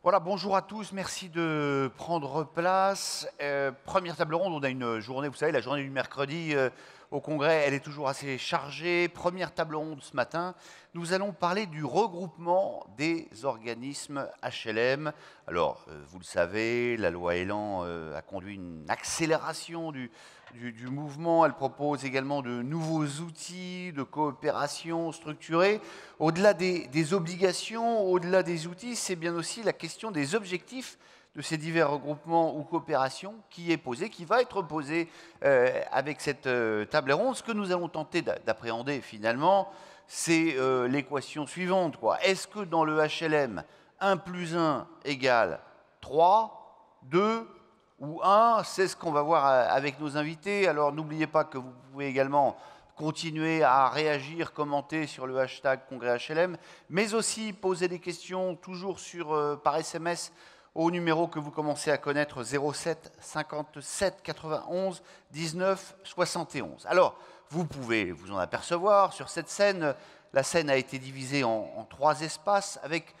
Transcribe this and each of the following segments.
Voilà, bonjour à tous, merci de prendre place. Première table ronde, on a une journée, vous savez, la journée du mercredi au Congrès, elle est toujours assez chargée. Première table ronde ce matin, nous allons parler du regroupement des organismes HLM. Alors, vous le savez, la loi Elan a conduit une accélération du mouvement. Elle propose également de nouveaux outils de coopération structurée. Au-delà des obligations, au-delà des outils, c'est bien aussi la question des objectifs de ces divers regroupements ou coopérations qui est posée, qui va être posée avec cette table ronde. Ce que nous allons tenter d'appréhender finalement, c'est l'équation suivante. Est-ce que dans le HLM, 1 plus 1 égale 3, 2 ou 1? C'est ce qu'on va voir avec nos invités. Alors n'oubliez pas que vous pouvez également continuer à réagir, commenter sur le hashtag Congrès HLM, mais aussi poser des questions toujours par SMS au numéro que vous commencez à connaître, 07 57 91 19 71. Alors, vous pouvez vous en apercevoir sur cette scène. La scène a été divisée en 3 espaces avec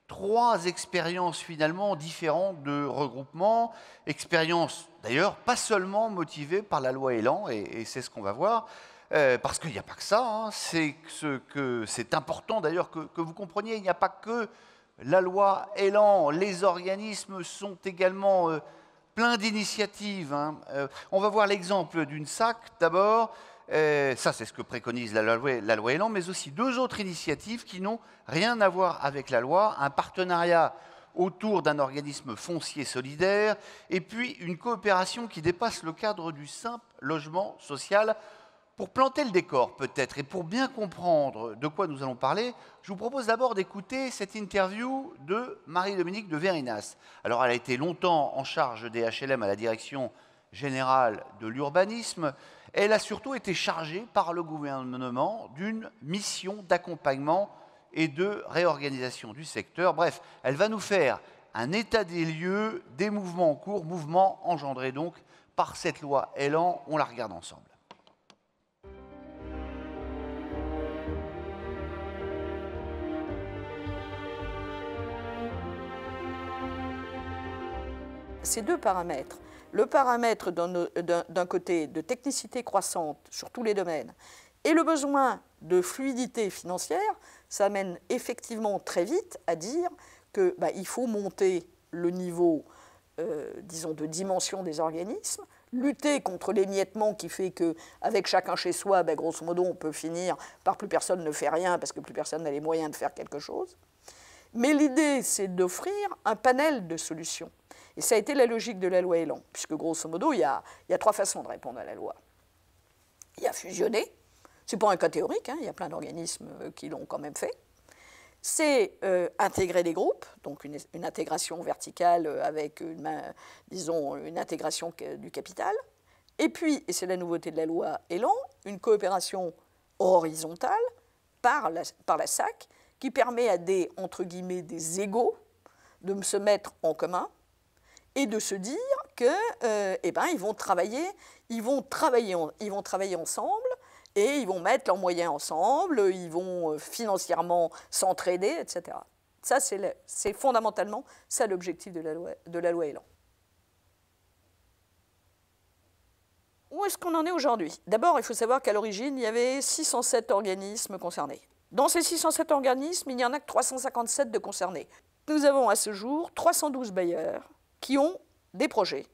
3 expériences finalement différentes de regroupement. Expériences d'ailleurs pas seulement motivées par la loi Elan, et c'est ce qu'on va voir. Parce qu'il n'y a pas que ça, hein. C'est important d'ailleurs que vous compreniez, il n'y a pas que la loi Elan, les organismes sont également pleins d'initiatives. Hein. On va voir l'exemple d'une SAC d'abord, ça c'est ce que préconise la loi Elan, mais aussi 2 autres initiatives qui n'ont rien à voir avec la loi, un partenariat autour d'un organisme foncier solidaire, et puis une coopération qui dépasse le cadre du simple logement social. Pour planter le décor peut-être et pour bien comprendre de quoi nous allons parler, je vous propose d'abord d'écouter cette interview de Marie-Dominique de Verinas. Alors elle a été longtemps en charge des HLM à la direction générale de l'urbanisme. Elle a surtout été chargée par le gouvernement d'une mission d'accompagnement et de réorganisation du secteur. Bref, elle va nous faire un état des lieux des mouvements en cours, mouvements engendrés donc par cette loi Elan. On la regarde ensemble. Ces 2 paramètres, le paramètre d'un côté de technicité croissante sur tous les domaines et le besoin de fluidité financière, ça mène effectivement très vite à dire qu'il faut monter le niveau, disons, de dimension des organismes, lutter contre l'émiettement qui fait qu'avec chacun chez soi, grosso modo, on peut finir par plus personne ne fait rien parce que plus personne n'a les moyens de faire quelque chose. Mais l'idée, c'est d'offrir un panel de solutions. Et ça a été la logique de la loi Elan, puisque grosso modo, il y a 3 façons de répondre à la loi. Il y a fusionner, ce n'est pas un cas théorique, hein, il y a plein d'organismes qui l'ont quand même fait. C'est intégrer des groupes, donc une intégration verticale avec, disons, une intégration du capital. Et puis, et c'est la nouveauté de la loi Elan, une coopération horizontale par la SAC, qui permet à entre guillemets, des égaux de se mettre en commun et de se dire qu'ils vont travailler ensemble et ils vont mettre leurs moyens ensemble, ils vont financièrement s'entraider, etc. Ça, c'est fondamentalement ça l'objectif de la loi Elan. Où est-ce qu'on en est aujourd'hui? D'abord, il faut savoir qu'à l'origine, il y avait 607 organismes concernés. Dans ces 607 organismes, il n'y en a que 357 de concernés. Nous avons à ce jour 312 bailleurs qui ont des projets,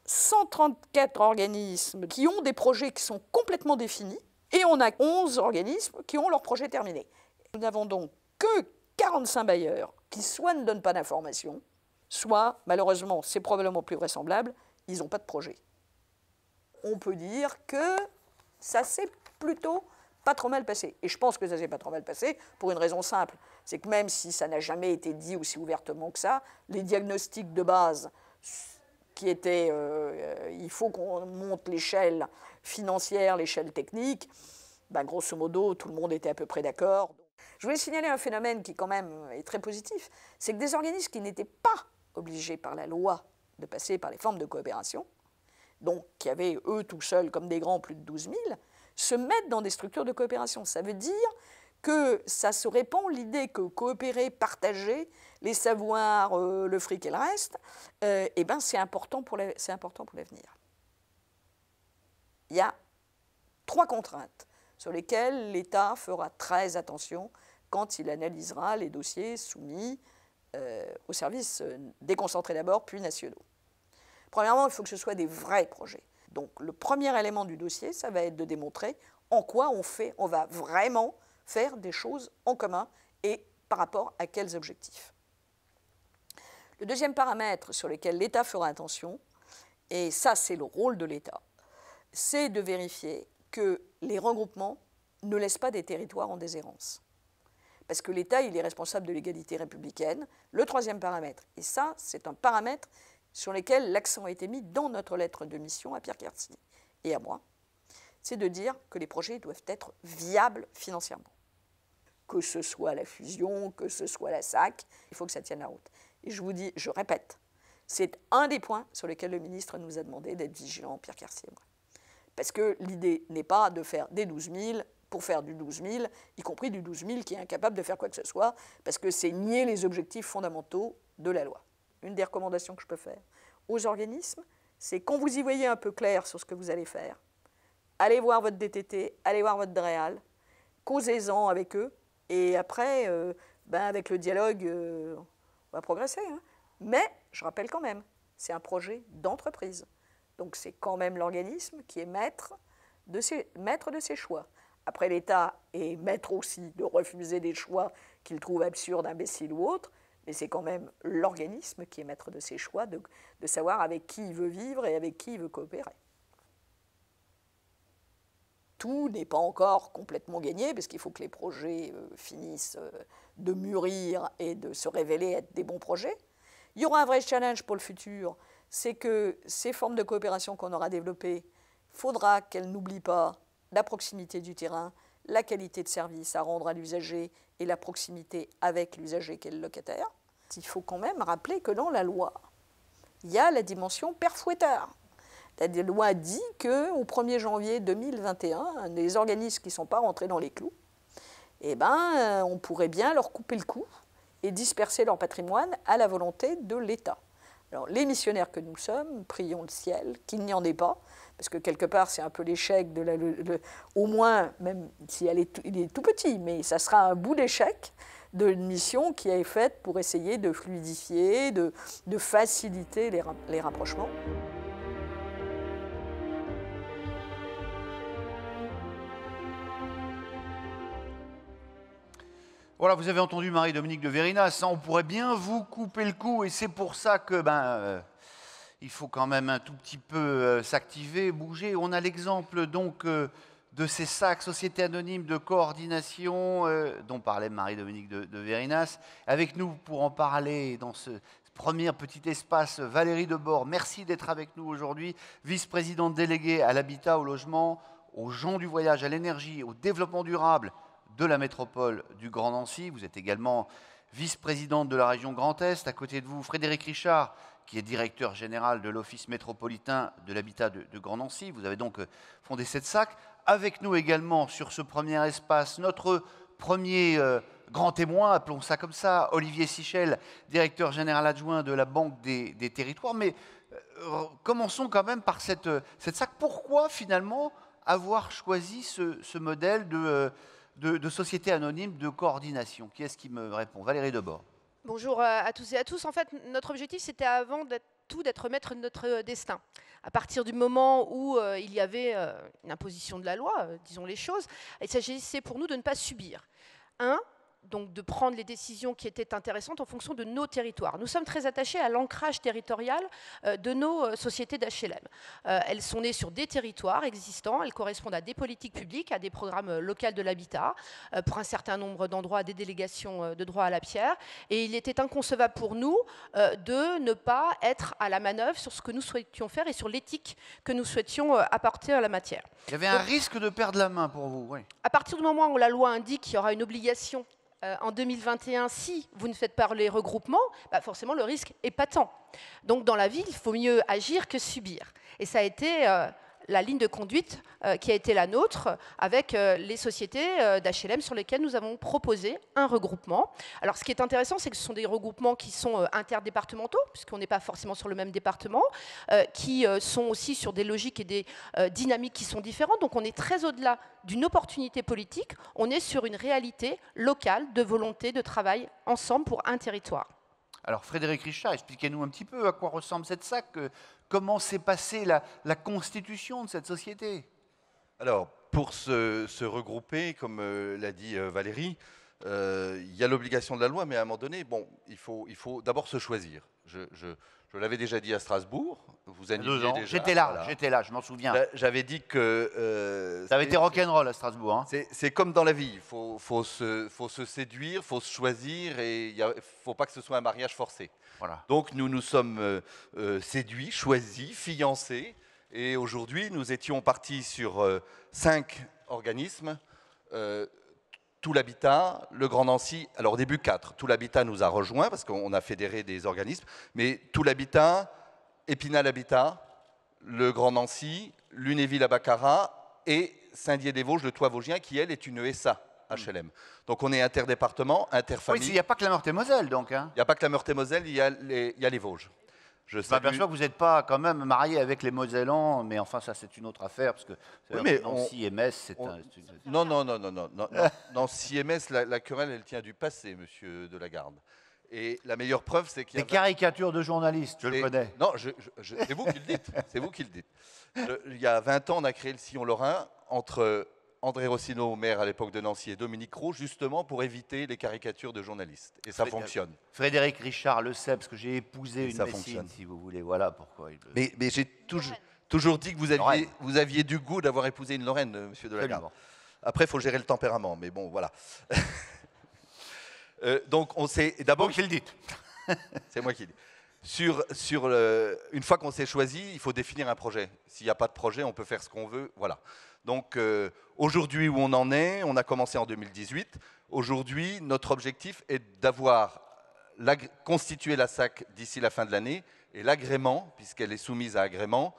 134 organismes qui ont des projets qui sont complètement définis, et on a 11 organismes qui ont leurs projets terminés. Nous n'avons donc que 45 bailleurs qui soit ne donnent pas d'informations, soit, malheureusement, c'est probablement plus vraisemblable, ils n'ont pas de projet. On peut dire que ça s'est plutôt pas trop mal passé. Et je pense que ça s'est pas trop mal passé pour une raison simple. C'est que même si ça n'a jamais été dit aussi ouvertement que ça, les diagnostics de base qui étaient il faut qu'on monte l'échelle financière, l'échelle technique, grosso modo, tout le monde était à peu près d'accord. Je voulais signaler un phénomène qui quand même est très positif, c'est que des organismes qui n'étaient pas obligés par la loi de passer par les formes de coopération, donc qui avaient eux tout seuls comme des grands plus de 12 000, se mettent dans des structures de coopération. Ça veut dire que ça se répand, l'idée que coopérer, partager les savoirs, le fric et le reste, eh ben c'est important pour l'avenir. Il y a 3 contraintes sur lesquelles l'État fera très attention quand il analysera les dossiers soumis aux services déconcentrés d'abord, puis nationaux. Premièrement, il faut que ce soit des vrais projets. Donc le premier élément du dossier, ça va être de démontrer en quoi on va vraiment faire des choses en commun et par rapport à quels objectifs. Le deuxième paramètre sur lequel l'État fera attention, et ça c'est le rôle de l'État, c'est de vérifier que les regroupements ne laissent pas des territoires en déshérence. Parce que l'État, il est responsable de l'égalité républicaine. Le troisième paramètre, et ça c'est un paramètre sur lequel l'accent a été mis dans notre lettre de mission à Pierre Quercy et à moi, c'est de dire que les projets doivent être viables financièrement. Que ce soit la fusion, que ce soit la SAC, il faut que ça tienne la route. Et je vous dis, je répète, c'est un des points sur lesquels le ministre nous a demandé d'être vigilant, Pierre Quercy et moi. Parce que l'idée n'est pas de faire des 12 000 pour faire du 12 000, y compris du 12 000 qui est incapable de faire quoi que ce soit, parce que c'est nier les objectifs fondamentaux de la loi. Une des recommandations que je peux faire aux organismes, c'est quand vous y voyez un peu clair sur ce que vous allez faire, allez voir votre DTT, allez voir votre DREAL, causez-en avec eux, et après, avec le dialogue, on va progresser. Hein. Mais, je rappelle quand même, c'est un projet d'entreprise. Donc c'est quand même l'organisme qui est maître de ses choix. Après, l'État est maître aussi de refuser des choix qu'il trouve absurdes, imbéciles ou autres, mais c'est quand même l'organisme qui est maître de ses choix, de savoir avec qui il veut vivre et avec qui il veut coopérer. Tout n'est pas encore complètement gagné, parce qu'il faut que les projets finissent de mûrir et de se révéler être des bons projets. Il y aura un vrai challenge pour le futur, c'est que ces formes de coopération qu'on aura développées, il faudra qu'elles n'oublient pas la proximité du terrain, la qualité de service à rendre à l'usager et la proximité avec l'usager qui est le locataire. Il faut quand même rappeler que dans la loi, il y a la dimension père fouettard. La loi dit qu'au 1er janvier 2021, les organismes qui ne sont pas rentrés dans les clous, on pourrait bien leur couper le cou et disperser leur patrimoine à la volonté de l'État. Alors, les missionnaires que nous sommes, prions le ciel, qu'il n'y en ait pas, parce que quelque part, c'est un peu l'échec de au moins, même si il est tout petit, mais ça sera un bout d'échec d'une mission qui est faite pour essayer de fluidifier, de faciliter les rapprochements. Voilà, vous avez entendu Marie-Dominique de Vérinas, on pourrait bien vous couper le cou et c'est pour ça que il faut quand même un tout petit peu s'activer, bouger. On a l'exemple donc de ces SAC, Sociétés Anonymes de Coordination, dont parlait Marie-Dominique de Vérinas. Avec nous pour en parler dans ce premier petit espace, Valérie Debord, merci d'être avec nous aujourd'hui, vice-présidente déléguée à l'habitat, au logement, aux gens du voyage, à l'énergie, au développement durable de la métropole du Grand Nancy. Vous êtes également vice-présidente de la région Grand Est. À côté de vous, Frédéric Richard, qui est directeur général de l'Office métropolitain de l'habitat de Grand Nancy. Vous avez donc fondé cette SAC. Avec nous également sur ce premier espace, notre premier grand témoin, appelons ça comme ça, Olivier Sichel, directeur général adjoint de la Banque des Territoires. Mais commençons quand même par cette SAC. Pourquoi finalement avoir choisi ce modèle de société anonyme de coordination? Qui est-ce qui me répond? Valérie Debord. Bonjour à tous et à tous. En fait, notre objectif, c'était avant d'être maître de notre destin. À partir du moment où il y avait une imposition de la loi, disons les choses, il s'agissait pour nous de ne pas subir. Donc de prendre les décisions qui étaient intéressantes en fonction de nos territoires. Nous sommes très attachés à l'ancrage territorial de nos sociétés d'HLM. Elles sont nées sur des territoires existants, elles correspondent à des politiques publiques, à des programmes locaux de l'habitat, pour un certain nombre d'endroits, à des délégations de droit à la pierre. Et il était inconcevable pour nous de ne pas être à la manœuvre sur ce que nous souhaitions faire et sur l'éthique que nous souhaitions apporter à la matière. Il y avait un risque de perdre la main pour vous, oui. À partir du moment où la loi indique qu'il y aura une obligation en 2021, si vous ne faites pas les regroupements, forcément le risque est patent. Donc dans la vie, il faut mieux agir que subir. Et ça a été la ligne de conduite qui a été la nôtre avec les sociétés d'HLM sur lesquelles nous avons proposé un regroupement. Alors ce qui est intéressant, c'est que ce sont des regroupements qui sont interdépartementaux, puisqu'on n'est pas forcément sur le même département, qui sont aussi sur des logiques et des dynamiques qui sont différentes. Donc on est très au-delà d'une opportunité politique, on est sur une réalité locale de volonté de travail ensemble pour un territoire. Alors Frédéric Richard, expliquez-nous un petit peu à quoi ressemble cette SAC, comment s'est passée la constitution de cette société. Alors, pour se regrouper, comme l'a dit Valérie, il y a l'obligation de la loi, mais à un moment donné, bon, il faut d'abord se choisir. Je l'avais déjà dit à Strasbourg, vous animez déjà. J'étais là, je m'en souviens. J'avais dit que... ça avait été rock'n'roll à Strasbourg. Hein. C'est comme dans la vie, il faut se séduire, il faut se choisir, et il ne faut pas que ce soit un mariage forcé. Voilà. Donc nous nous sommes séduits, choisis, fiancés, et aujourd'hui nous étions partis sur 5 organismes, Tout l'Habitat, le Grand Nancy, alors au début 4, Tout l'Habitat nous a rejoints parce qu'on a fédéré des organismes, mais Tout l'Habitat, Épinal Habitat, le Grand Nancy, Lunéville à Baccarat et Saint-Dié-des-Vosges, le Toit Vosgien, qui elle est une SA HLM. Donc on est interdépartement, interfamille. Oui, il n'y a pas que la Meurthe-et-Moselle donc. Hein. Il n'y a pas que la Meurthe-et-Moselle, il y a les Vosges. Je m'aperçois que vous n'êtes pas quand même marié avec les Mosellans, mais enfin ça c'est une autre affaire, parce que Nancy et Metz, c'est Non, Nancy et Metz, la querelle, elle tient du passé, monsieur Delagarde. Et la meilleure preuve, c'est qu'il y a... Des caricatures de journalistes, je le connais. Non, c'est vous qui le dites, c'est vous qui le dites. Il y a 20 ans, on a créé le Sillon Lorrain entre André Rossineau, maire à l'époque de Nancy, et Dominique Roux, justement pour éviter les caricatures de journalistes. Et ça fonctionne. Frédéric Richard le sait, parce que j'ai épousé une Messine, si vous voulez. Voilà pourquoi. Mais j'ai toujours dit que vous aviez du goût d'avoir épousé une Lorraine, monsieur Delagarde. Après, il faut gérer le tempérament, mais bon, voilà. Donc, on s'est d'abord... Vous qui le dites. C'est moi qui le dis. Une fois qu'on s'est choisi, il faut définir un projet. S'il n'y a pas de projet, on peut faire ce qu'on veut. Voilà. Donc, aujourd'hui, où on en est, on a commencé en 2018. Aujourd'hui, notre objectif est d'avoir constitué la SAC d'ici la fin de l'année et l'agrément, puisqu'elle est soumise à agrément,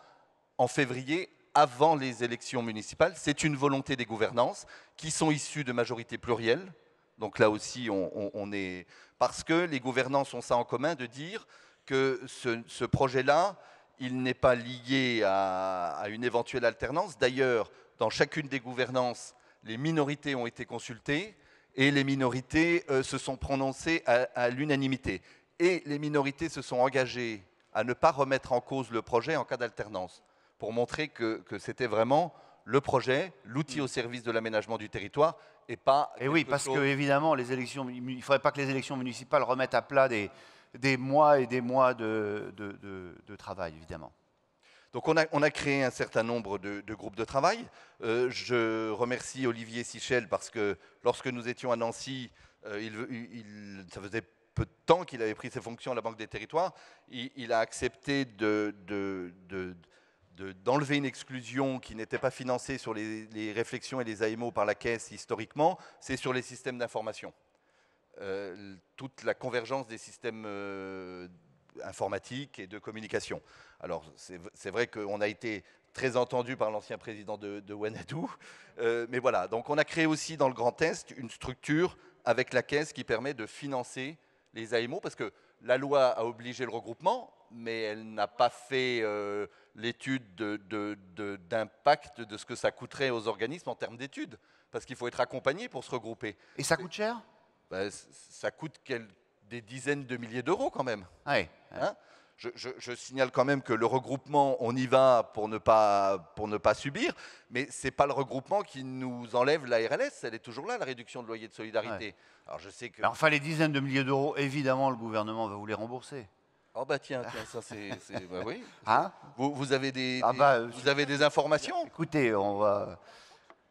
en février, avant les élections municipales. C'est une volonté des gouvernances qui sont issues de majorités plurielles. Donc là aussi, on est... Parce que les gouvernances ont ça en commun de dire que ce projet-là, il n'est pas lié à une éventuelle alternance. D'ailleurs, dans chacune des gouvernances, les minorités ont été consultées et les minorités se sont prononcées à l'unanimité. Et les minorités se sont engagées à ne pas remettre en cause le projet en cas d'alternance, pour montrer que c'était vraiment le projet, l'outil au service de l'aménagement du territoire, et pas... Et oui, parce qu'évidemment, il ne faudrait pas que les élections municipales remettent à plat des mois et des mois de travail, évidemment. Donc on a créé un certain nombre de groupes de travail. Je remercie Olivier Sichel parce que lorsque nous étions à Nancy, ça faisait peu de temps qu'il avait pris ses fonctions à la Banque des Territoires. Il a accepté d'enlever une exclusion qui n'était pas financée sur les réflexions et les AMO par la Caisse historiquement, c'est sur les systèmes d'information. Toute la convergence des systèmes informatiques et de communication. Alors, c'est vrai qu'on a été très entendu par l'ancien président de Wanadoo, mais voilà. Donc, on a créé aussi dans le Grand Est une structure avec la Caisse qui permet de financer les AMO, parce que la loi a obligé le regroupement, mais elle n'a pas fait l'étude d'impact de ce que ça coûterait aux organismes en termes d'études, parce qu'il faut être accompagné pour se regrouper. Et ça coûte cher ? Ça coûte des dizaines de milliers d'euros quand même. Oui. Hein ? Je signale quand même que le regroupement, on y va pour ne pas subir, mais ce n'est pas le regroupement qui nous enlève la RLS, elle est toujours là, la réduction de loyer de solidarité. Ouais. Alors je sais que... Mais enfin, les dizaines de milliers d'euros, évidemment, le gouvernement va vous les rembourser. Oh bah tiens, ça c'est... Bah oui. Hein ? Vous avez des informations ? Écoutez,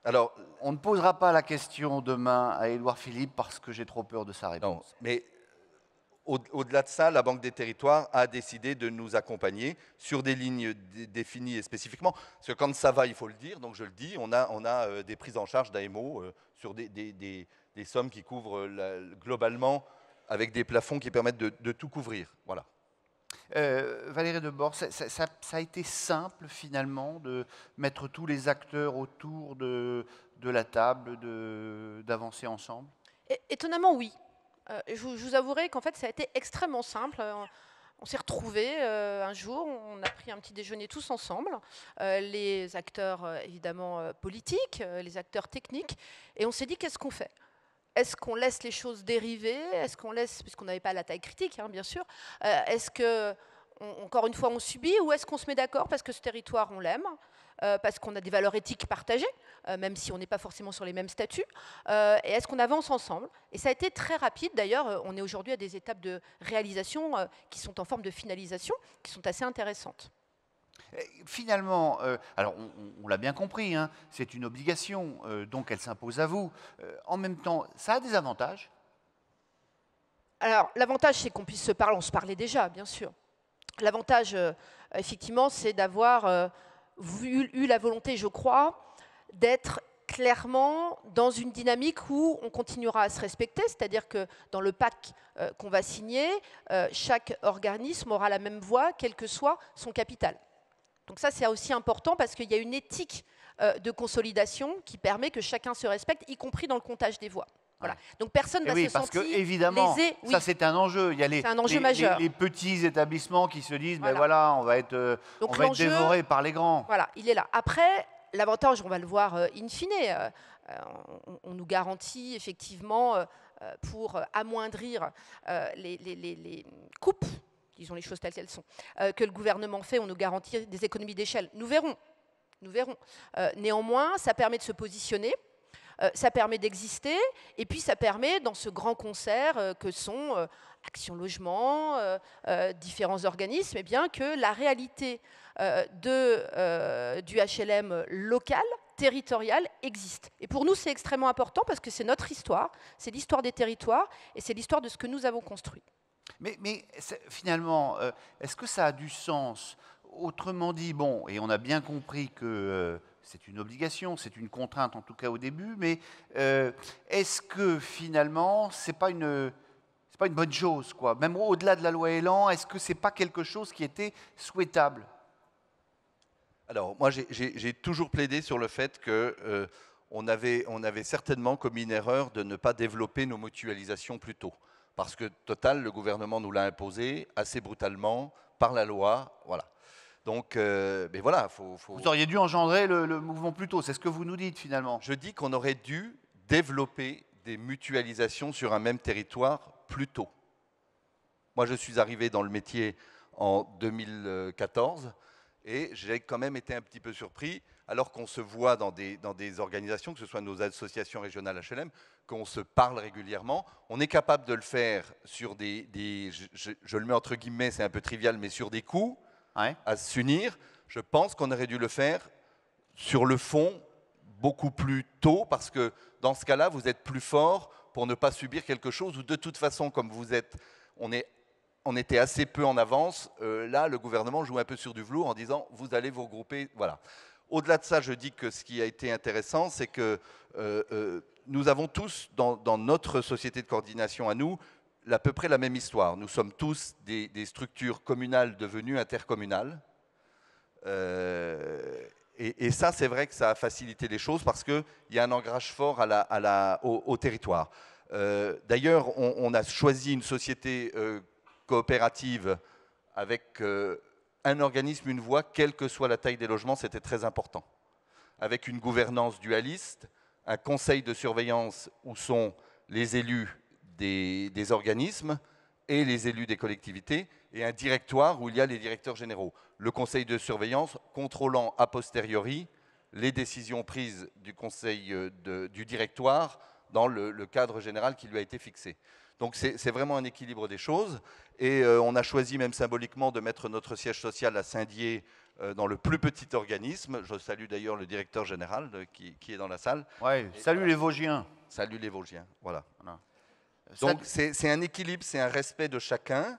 Alors, on ne posera pas la question demain à Édouard Philippe parce que j'ai trop peur de sa réponse. Non, mais au-delà de ça, la Banque des Territoires a décidé de nous accompagner sur des lignes définies spécifiquement. Parce que quand ça va, il faut le dire, donc je le dis, on a des prises en charge d'AMO sur des sommes qui couvrent globalement avec des plafonds qui permettent de tout couvrir. Voilà. Valérie Debord, ça a été simple finalement de mettre tous les acteurs autour de la table, d'avancer ensemble? Étonnamment, oui. Je vous avouerai qu'en fait, ça a été extrêmement simple. On s'est retrouvés un jour, on a pris un petit déjeuner tous ensemble, les acteurs évidemment politiques, les acteurs techniques, et on s'est dit qu'est-ce qu'on fait? Est-ce qu'on laisse les choses dériver? Est-ce qu'on laisse, puisqu'on n'avait pas la taille critique, hein, bien sûr, est-ce que, encore une fois, on subit, ou est-ce qu'on se met d'accord parce que ce territoire, on l'aime, parce qu'on a des valeurs éthiques partagées, même si on n'est pas forcément sur les mêmes statuts, et est-ce qu'on avance ensemble? Et ça a été très rapide, d'ailleurs, on est aujourd'hui à des étapes de réalisation qui sont en forme de finalisation, qui sont assez intéressantes. Finalement, alors on l'a bien compris, hein, c'est une obligation, donc elle s'impose à vous. En même temps, ça a des avantages? Alors, l'avantage, c'est qu'on puisse se parler, on se parlait déjà, bien sûr. L'avantage, effectivement, c'est d'avoir eu la volonté, je crois, d'être clairement dans une dynamique où on continuera à se respecter, c'est-à-dire que dans le pacte qu'on va signer, chaque organisme aura la même voix, quel que soit son capital. Donc ça, c'est aussi important parce qu'il y a une éthique de consolidation qui permet que chacun se respecte, y compris dans le comptage des voix. Voilà. Donc personne ne va se parce sentir que évidemment, lésé. Oui. Ça c'est un enjeu. Il y a un enjeu majeur. les petits établissements qui se disent, Voilà. ben voilà, on va être dévorés par les grands. Voilà, il est là. Après, l'avantage, on va le voir in fine, on nous garantit effectivement pour amoindrir les coupes, disons les choses telles qu'elles sont, que le gouvernement fait, on nous garantit des économies d'échelle. Nous verrons. Néanmoins, ça permet de se positionner. Ça permet d'exister, et puis ça permet, dans ce grand concert que sont Action Logement, différents organismes, eh bien, que la réalité du HLM local, territorial, existe. Et pour nous, c'est extrêmement important parce que c'est notre histoire, c'est l'histoire des territoires, et c'est l'histoire de ce que nous avons construit. Mais finalement, est-ce que ça a du sens? Autrement dit, bon, et on a bien compris que c'est une obligation, c'est une contrainte en tout cas au début, mais est-ce que finalement, c'est pas une bonne chose, quoi? Même au-delà de la loi Elan, est-ce que c'est pas quelque chose qui était souhaitable? Alors, moi, j'ai toujours plaidé sur le fait que on avait certainement commis une erreur de ne pas développer nos mutualisations plus tôt. Parce que, total, le gouvernement nous l'a imposé assez brutalement par la loi, voilà. Donc, mais voilà, Vous auriez dû engendrer le mouvement plus tôt, c'est ce que vous nous dites finalement. Je dis qu'on aurait dû développer des mutualisations sur un même territoire plus tôt. Moi, je suis arrivé dans le métier en 2014 et j'ai quand même été un petit peu surpris, alors qu'on se voit dans des organisations, que ce soit nos associations régionales HLM, qu'on se parle régulièrement. On est capable de le faire sur je le mets entre guillemets, c'est un peu trivial, mais sur des coûts. Ouais. À s'unir, je pense qu'on aurait dû le faire sur le fond beaucoup plus tôt, parce que dans ce cas-là, vous êtes plus fort pour ne pas subir quelque chose, ou de toute façon, comme vous êtes, on était assez peu en avance, là, le gouvernement joue un peu sur du velours en disant, vous allez vous regrouper, voilà. Au-delà de ça, je dis que ce qui a été intéressant, c'est que nous avons tous, dans notre société de coordination à nous, à peu près la même histoire. Nous sommes tous des structures communales devenues intercommunales. Et ça, c'est vrai que ça a facilité les choses parce qu'il y a un ancrage fort au territoire. D'ailleurs, on a choisi une société coopérative avec un organisme, une voix, quelle que soit la taille des logements, c'était très important. Avec une gouvernance dualiste, un conseil de surveillance où sont les élus des organismes et les élus des collectivités, et un directoire où il y a les directeurs généraux. Le conseil de surveillance contrôlant a posteriori les décisions prises du conseil du directoire dans le cadre général qui lui a été fixé. Donc c'est vraiment un équilibre des choses, et on a choisi même symboliquement de mettre notre siège social à Saint-Dié, dans le plus petit organisme. Je salue d'ailleurs le directeur général qui est dans la salle. Ouais, salut voilà. Les Vosgiens. Salut les Vosgiens, voilà. Donc c'est un équilibre, c'est un respect de chacun.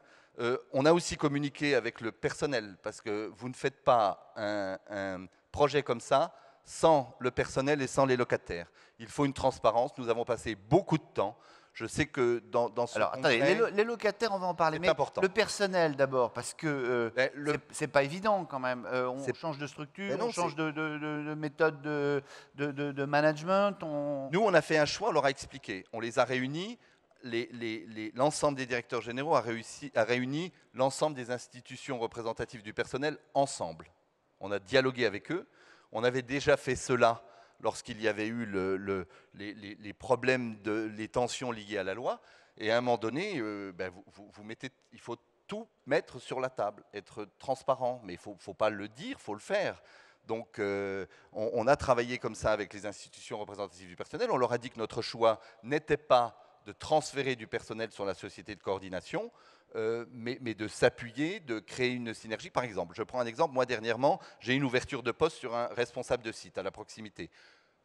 On a aussi communiqué avec le personnel, parce que vous ne faites pas un projet comme ça sans le personnel et sans les locataires. Il faut une transparence, nous avons passé beaucoup de temps. Je sais que dans ce Alors, attendez, les locataires, on va en parler, mais important. le personnel d'abord, parce que c'est pas évident quand même. On change de structure, non, on change de méthode de management. Nous, on a fait un choix, on leur a expliqué. On les a réunis, l'ensemble des directeurs généraux a réuni l'ensemble des institutions représentatives du personnel ensemble. On a dialogué avec eux. On avait déjà fait cela lorsqu'il y avait eu les problèmes, les tensions liées à la loi. Et à un moment donné, il faut tout mettre sur la table, être transparent. Mais il ne faut pas le dire, il faut le faire. Donc, on a travaillé comme ça avec les institutions représentatives du personnel. On leur a dit que notre choix n'était pas de transférer du personnel sur la société de coordination, mais de s'appuyer, de créer une synergie. Par exemple, je prends un exemple. Moi, dernièrement, j'ai une ouverture de poste sur un responsable de site à la proximité.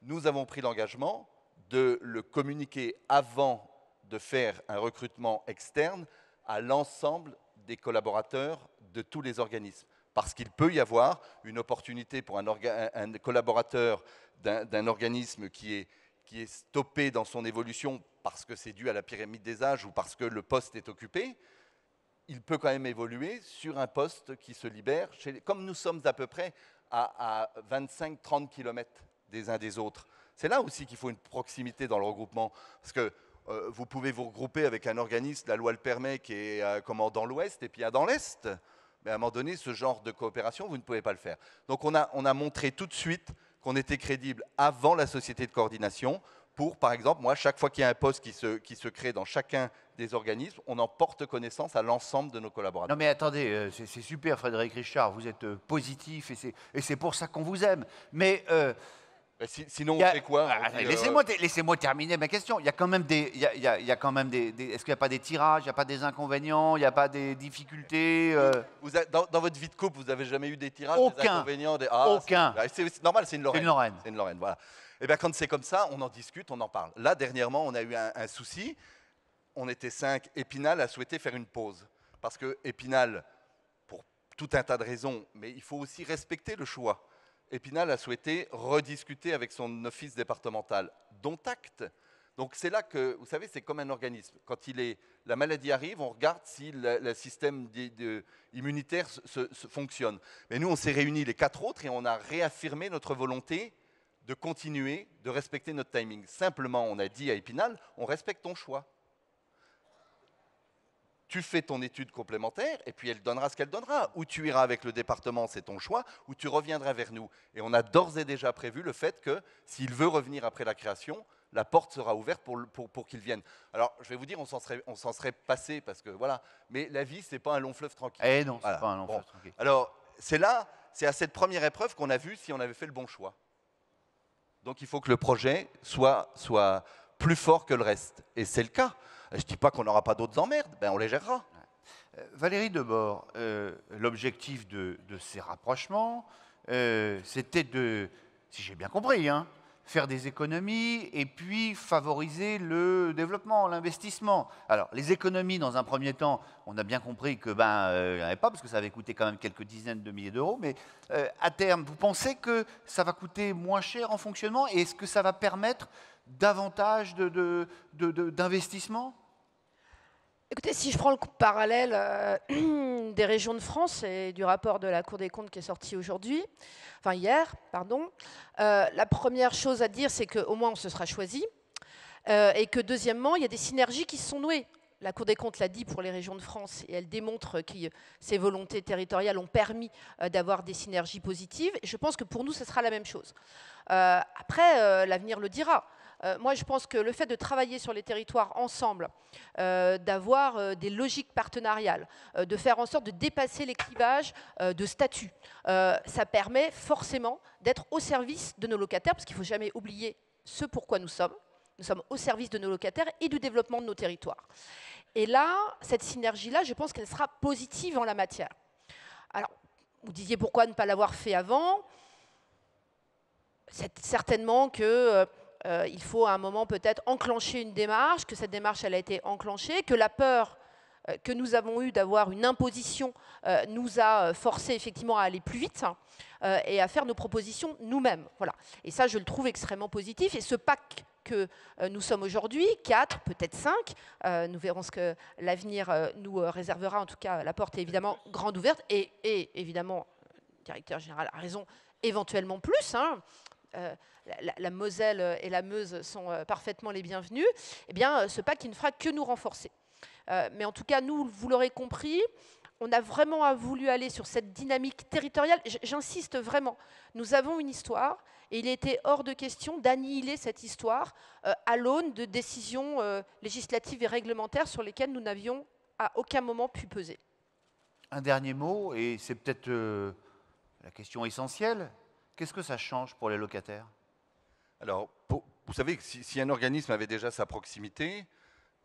Nous avons pris l'engagement de le communiquer avant de faire un recrutement externe à l'ensemble des collaborateurs de tous les organismes. Parce qu'il peut y avoir une opportunité pour un collaborateur d'un organisme qui est stoppé dans son évolution parce que c'est dû à la pyramide des âges ou parce que le poste est occupé. Il peut quand même évoluer sur un poste qui se libère, comme nous sommes à peu près à 25-30 km des uns des autres. C'est là aussi qu'il faut une proximité dans le regroupement, parce que vous pouvez vous regrouper avec un organisme, la loi le permet, qui est dans l'ouest et puis dans l'est, mais à un moment donné, ce genre de coopération, vous ne pouvez pas le faire. Donc on a montré tout de suite qu'on était crédible avant la société de coordination, pour, par exemple, moi, chaque fois qu'il y a un poste qui se crée dans chacun des organismes, on en porte connaissance à l'ensemble de nos collaborateurs. Non mais attendez, c'est super Frédéric Richard, vous êtes positif et c'est pour ça qu'on vous aime. Mais sinon, on fait quoi? Laissez-moi terminer ma question. Il y a quand même est-ce qu'il n'y a pas des tirages, il n'y a pas des inconvénients, il n'y a pas des difficultés Dans votre vie de couple, vous n'avez jamais eu des tirages, Aucun. des inconvénients Aucun. C'est normal, c'est une Lorraine. C'est une Lorraine, voilà. Et bien, quand c'est comme ça, on en discute, on en parle. Là, dernièrement, on a eu un souci. On était 5. Épinal a souhaité faire une pause. Parce que Épinal, pour tout un tas de raisons, mais il faut aussi respecter le choix. Épinal a souhaité rediscuter avec son office départemental, dont acte. Donc c'est là que, vous savez, c'est comme un organisme. Quand la maladie arrive, on regarde si le système immunitaire fonctionne. Mais nous, on s'est réunis les 4 autres et on a réaffirmé notre volonté de continuer, de respecter notre timing. Simplement, on a dit à Épinal, on respecte ton choix. Tu fais ton étude complémentaire et puis elle donnera ce qu'elle donnera. Ou tu iras avec le département, c'est ton choix, ou tu reviendras vers nous. Et on a d'ores et déjà prévu le fait que s'il veut revenir après la création, la porte sera ouverte pour qu'il vienne. Alors, je vais vous dire, on s'en serait passé parce que voilà. Mais la vie, c'est pas un long fleuve tranquille. Eh non, c'est pas un long fleuve tranquille. Alors, c'est à cette première épreuve qu'on a vu si on avait fait le bon choix. Donc, il faut que le projet soit plus fort que le reste. Et c'est le cas. Je ne dis pas qu'on n'aura pas d'autres emmerdes, on les gérera. Valérie Debord, l'objectif de ces rapprochements, c'était de, si j'ai bien compris, faire des économies et puis favoriser le développement, l'investissement. Alors, les économies, dans un premier temps, on a bien compris que il n'y en avait pas, parce que ça avait coûté quand même quelques dizaines de milliers d'euros, mais à terme, vous pensez que ça va coûter moins cher en fonctionnement et est-ce que ça va permettre davantage d'investissement? Écoutez, si je prends le parallèle des régions de France et du rapport de la Cour des comptes qui est sorti hier, la première chose à dire, c'est qu'au moins on se sera choisi et que deuxièmement, il y a des synergies qui se sont nouées. La Cour des comptes l'a dit pour les régions de France et elle démontre que ces volontés territoriales ont permis d'avoir des synergies positives. Et je pense que pour nous, ce sera la même chose. Après, l'avenir le dira. Moi, je pense que le fait de travailler sur les territoires ensemble, d'avoir des logiques partenariales, de faire en sorte de dépasser les clivages de statut, ça permet forcément d'être au service de nos locataires, parce qu'il ne faut jamais oublier ce pourquoi nous sommes. Nous sommes au service de nos locataires et du développement de nos territoires. Et là, cette synergie-là, je pense qu'elle sera positive en la matière. Alors, vous disiez pourquoi ne pas l'avoir fait avant? C'est certainement que... il faut à un moment peut-être enclencher une démarche, que cette démarche elle a été enclenchée, que la peur que nous avons eue d'avoir une imposition nous a forcé effectivement à aller plus vite et à faire nos propositions nous-mêmes. Voilà. Et ça, je le trouve extrêmement positif. Et ce pacte que nous sommes aujourd'hui, 4, peut-être 5. Nous verrons ce que l'avenir nous réservera. En tout cas, la porte est évidemment grande ouverte. Et évidemment, le directeur général a raison, éventuellement plus. Hein. La Moselle et la Meuse sont parfaitement les bienvenus. Eh bien, ce pacte, il ne fera que nous renforcer. Mais en tout cas, nous, vous l'aurez compris, on a vraiment voulu aller sur cette dynamique territoriale. J'insiste vraiment, nous avons une histoire et il était hors de question d'annihiler cette histoire à l'aune de décisions législatives et réglementaires sur lesquelles nous n'avions à aucun moment pu peser. Un dernier mot, et c'est peut-être la question essentielle. Qu'est-ce que ça change pour les locataires? Alors, vous savez que si un organisme avait déjà sa proximité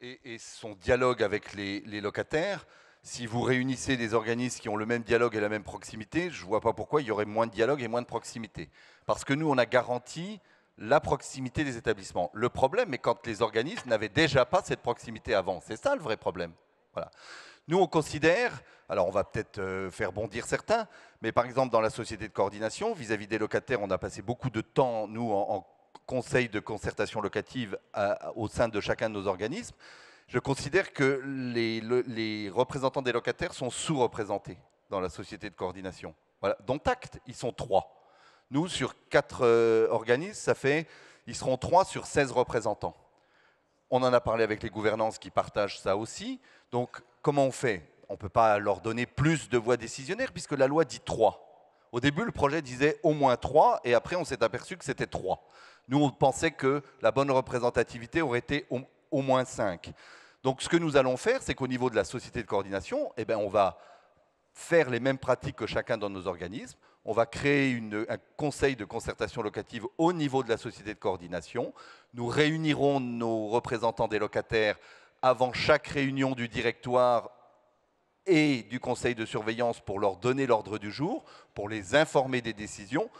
et son dialogue avec les locataires, si vous réunissez des organismes qui ont le même dialogue et la même proximité, je ne vois pas pourquoi il y aurait moins de dialogue et moins de proximité. Parce que nous, on a garanti la proximité des établissements. Le problème est quand les organismes n'avaient déjà pas cette proximité avant. C'est ça le vrai problème. Voilà. Nous, on considère, alors on va peut-être faire bondir certains, mais par exemple dans la société de coordination, vis-à-vis des locataires, on a passé beaucoup de temps, nous, en conseil de concertation locative au sein de chacun de nos organismes. Je considère que les représentants des locataires sont sous-représentés dans la société de coordination. Voilà. Dont acte, ils sont 3. Nous, sur 4 organismes, ils seront 3 sur 16 représentants. On en a parlé avec les gouvernances qui partagent ça aussi. Donc, comment on fait? On ne peut pas leur donner plus de voix décisionnaires puisque la loi dit 3. Au début, le projet disait au moins 3 et après, on s'est aperçu que c'était 3. Nous, on pensait que la bonne représentativité aurait été au moins 5. Donc, ce que nous allons faire, c'est qu'au niveau de la société de coordination, eh bien, on va faire les mêmes pratiques que chacun dans nos organismes. On va créer un conseil de concertation locative au niveau de la société de coordination. Nous réunirons nos représentants des locataires avant chaque réunion du directoire et du conseil de surveillance pour leur donner l'ordre du jour, pour les informer des décisions.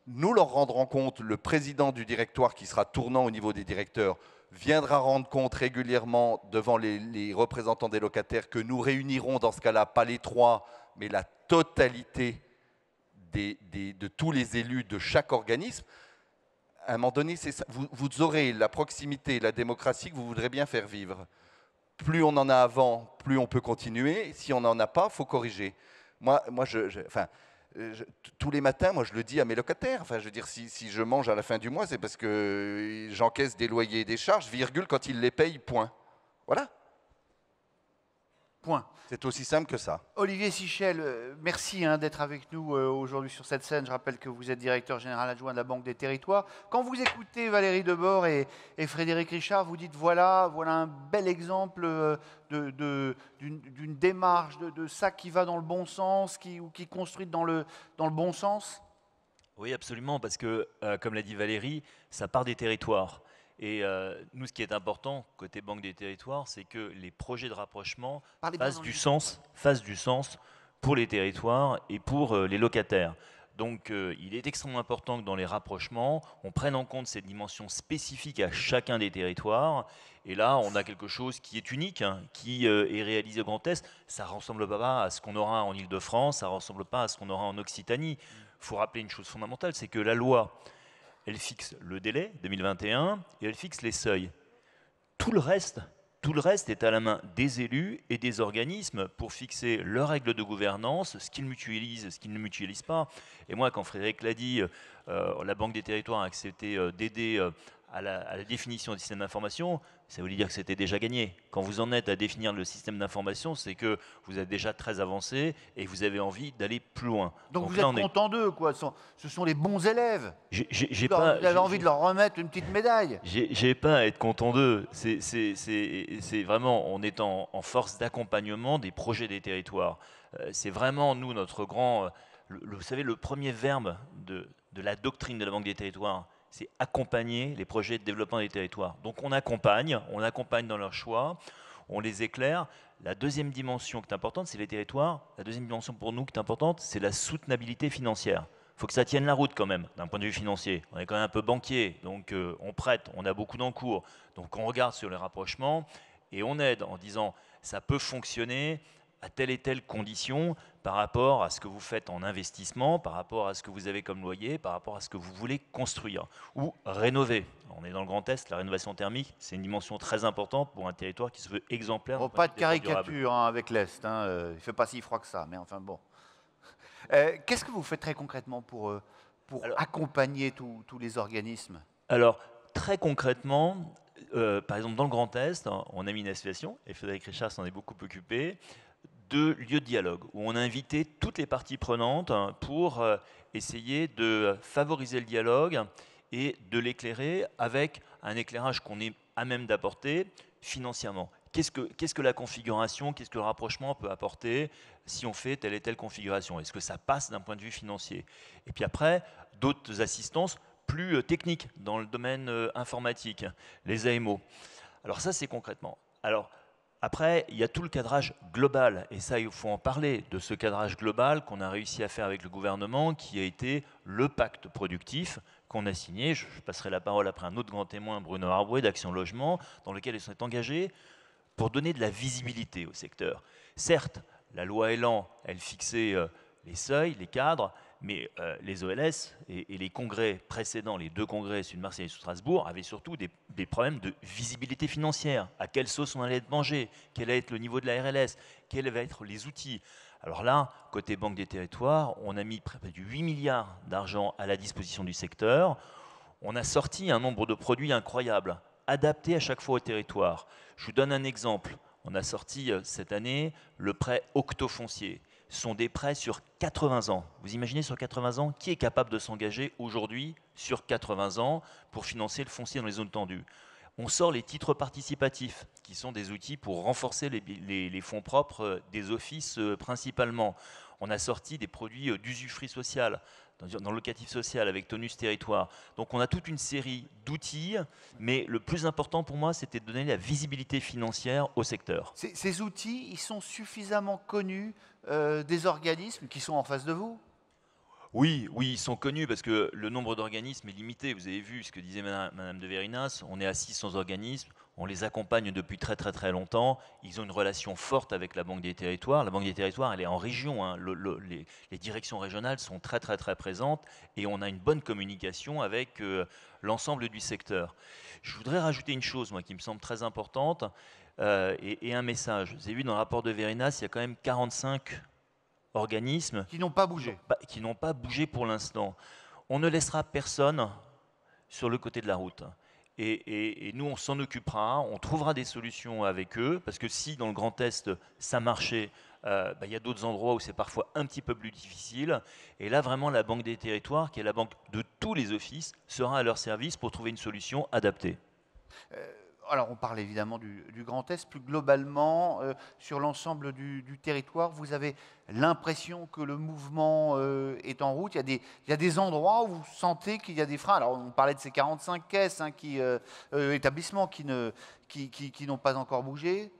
Nous leur rendrons compte, le président du directoire qui sera tournant au niveau des directeurs viendra rendre compte régulièrement devant les représentants des locataires que nous réunirons dans ce cas-là, pas les 3, mais la totalité de tous les élus de chaque organisme. À un moment donné, c'est ça. Vous aurez la proximité, la démocratie que vous voudrez bien faire vivre. Plus on en a avant, plus on peut continuer. Si on n'en a pas, il faut corriger. Tous les matins, moi, je le dis à mes locataires. Enfin, je veux dire, si je mange à la fin du mois, c'est parce que j'encaisse des loyers et des charges, virgule, quand ils les payent, point. Voilà. Point. C'est aussi simple que ça. Olivier Sichel, merci d'être avec nous aujourd'hui sur cette scène. Je rappelle que vous êtes directeur général adjoint de la Banque des Territoires. Quand vous écoutez Valérie Debord et Frédéric Richard, vous dites voilà un bel exemple d'une démarche, de ça qui va dans le bon sens, qui est construite dans le bon sens. Oui, absolument, parce que, comme l'a dit Valérie, ça part des territoires. Et nous, ce qui est important, côté Banque des Territoires, c'est que les projets de rapprochement fassent du sens pour les territoires et pour les locataires. Donc, il est extrêmement important que dans les rapprochements, on prenne en compte cette dimension spécifique à chacun des territoires. Et là, on a quelque chose qui est unique, qui est réalisé au Grand Est. Ça ne ressemble pas à ce qu'on aura en Île-de-France, ça ne ressemble pas à ce qu'on aura en Occitanie. Il faut rappeler une chose fondamentale, c'est que la loi, elle fixe le délai, 2021, et elle fixe les seuils. Tout le reste est à la main des élus et des organismes pour fixer leurs règles de gouvernance, ce qu'ils mutualisent, ce qu'ils ne mutualisent pas. Et moi, quand Frédéric l'a dit, la Banque des Territoires a accepté d'aider à la définition du système d'information, ça voulait dire que c'était déjà gagné. Quand vous en êtes à définir le système d'information, c'est que vous êtes déjà très avancé et vous avez envie d'aller plus loin. Donc vous êtes content d'eux, quoi. Ce sont les bons élèves. Vous avez envie de leur remettre une petite médaille. J'ai pas à être content d'eux. C'est vraiment, on est en force d'accompagnement des projets des territoires. C'est vraiment, nous, notre grand... vous savez, le premier verbe de la doctrine de la Banque des Territoires, c'est accompagner les projets de développement des territoires. Donc on accompagne dans leur choix, on les éclaire. La deuxième dimension qui est importante, c'est les territoires. La deuxième dimension pour nous qui est importante, c'est la soutenabilité financière. Il faut que ça tienne la route quand même, d'un point de vue financier. On est quand même un peu banquier, donc on prête, on a beaucoup d'encours. Donc on regarde sur les rapprochements et on aide en disant ça peut fonctionner à telle et telle condition par rapport à ce que vous faites en investissement, par rapport à ce que vous avez comme loyer, par rapport à ce que vous voulez construire ou rénover. On est dans le Grand Est, la rénovation thermique, c'est une dimension très importante pour un territoire qui se veut exemplaire. Bon, pas de caricature avec l'Est, hein, il ne fait pas si froid que ça, mais enfin bon. Qu'est-ce que vous faites très concrètement pour accompagner tous les organismes? Alors, très concrètement, par exemple, dans le Grand Est, on a mis une association, et Frédéric Richard s'en est beaucoup occupé, de lieux de dialogue, où on a invité toutes les parties prenantes pour essayer de favoriser le dialogue et de l'éclairer avec un éclairage qu'on est à même d'apporter financièrement. Qu'est-ce que la configuration, qu'est-ce que le rapprochement peut apporter si on fait telle et telle configuration? Est-ce que ça passe d'un point de vue financier? Et puis après, d'autres assistances plus techniques dans le domaine informatique, les AMO. Alors ça, c'est concrètement. Alors après, il y a tout le cadrage global, et ça, il faut en parler, de ce cadrage global qu'on a réussi à faire avec le gouvernement, qui a été le pacte productif qu'on a signé. Je passerai la parole après un autre grand témoin, Bruno Arbouet, d'Action Logement, dans lequel ils sont engagés pour donner de la visibilité au secteur. Certes, la loi Elan, elle fixait les seuils, les cadres, mais les OLS et les congrès précédents, les deux congrès, celui de Marseille et celui de Strasbourg, avaient surtout des problèmes de visibilité financière. À quelle sauce on allait être mangé? Quel allait être le niveau de la RLS? Quels allaient être les outils? Alors là, côté Banque des Territoires, on a mis près de 8 milliards d'argent à la disposition du secteur. On a sorti un nombre de produits incroyables, adaptés à chaque fois au territoire. Je vous donne un exemple. On a sorti cette année le prêt octofoncier. Ce sont des prêts sur 80 ans. Vous imaginez sur 80 ans, qui est capable de s'engager aujourd'hui sur 80 ans pour financer le foncier dans les zones tendues? On sort les titres participatifs, qui sont des outils pour renforcer les fonds propres des offices principalement. On a sorti des produits d'usufruit social, dans le locatif social avec Tonus Territoire. Donc on a toute une série d'outils, mais le plus important pour moi, c'était de donner la visibilité financière au secteur. Ces outils, ils sont suffisamment connus des organismes qui sont en face de vous? Oui, ils sont connus parce que le nombre d'organismes est limité. Vous avez vu ce que disait Madame de Vérinas, on est à 600 organismes, on les accompagne depuis très longtemps, ils ont une relation forte avec la Banque des Territoires. La Banque des Territoires, elle est en région, hein. Les directions régionales sont très présentes et on a une bonne communication avec l'ensemble du secteur. Je voudrais rajouter une chose, moi, qui me semble très importante et un message. Vous avez vu dans le rapport de Vérinas, il y a quand même 45 organismes qui n'ont pas bougé. Qui n'ont pas bougé pour l'instant. On ne laissera personne sur le côté de la route. Et nous, on s'en occupera, on trouvera des solutions avec eux, parce que si dans le Grand Est, ça marchait, il y a d'autres endroits où c'est parfois un petit peu plus difficile. Et là, vraiment, la Banque des Territoires, qui est la banque de tous les offices, sera à leur service pour trouver une solution adaptée. Alors, on parle évidemment du Grand Est. Plus globalement, sur l'ensemble du territoire, vous avez l'impression que le mouvement est en route. Il y a des endroits où vous sentez qu'il y a des freins. Alors, on parlait de ces 45 caisses, établissements qui n'ont pas encore bougé.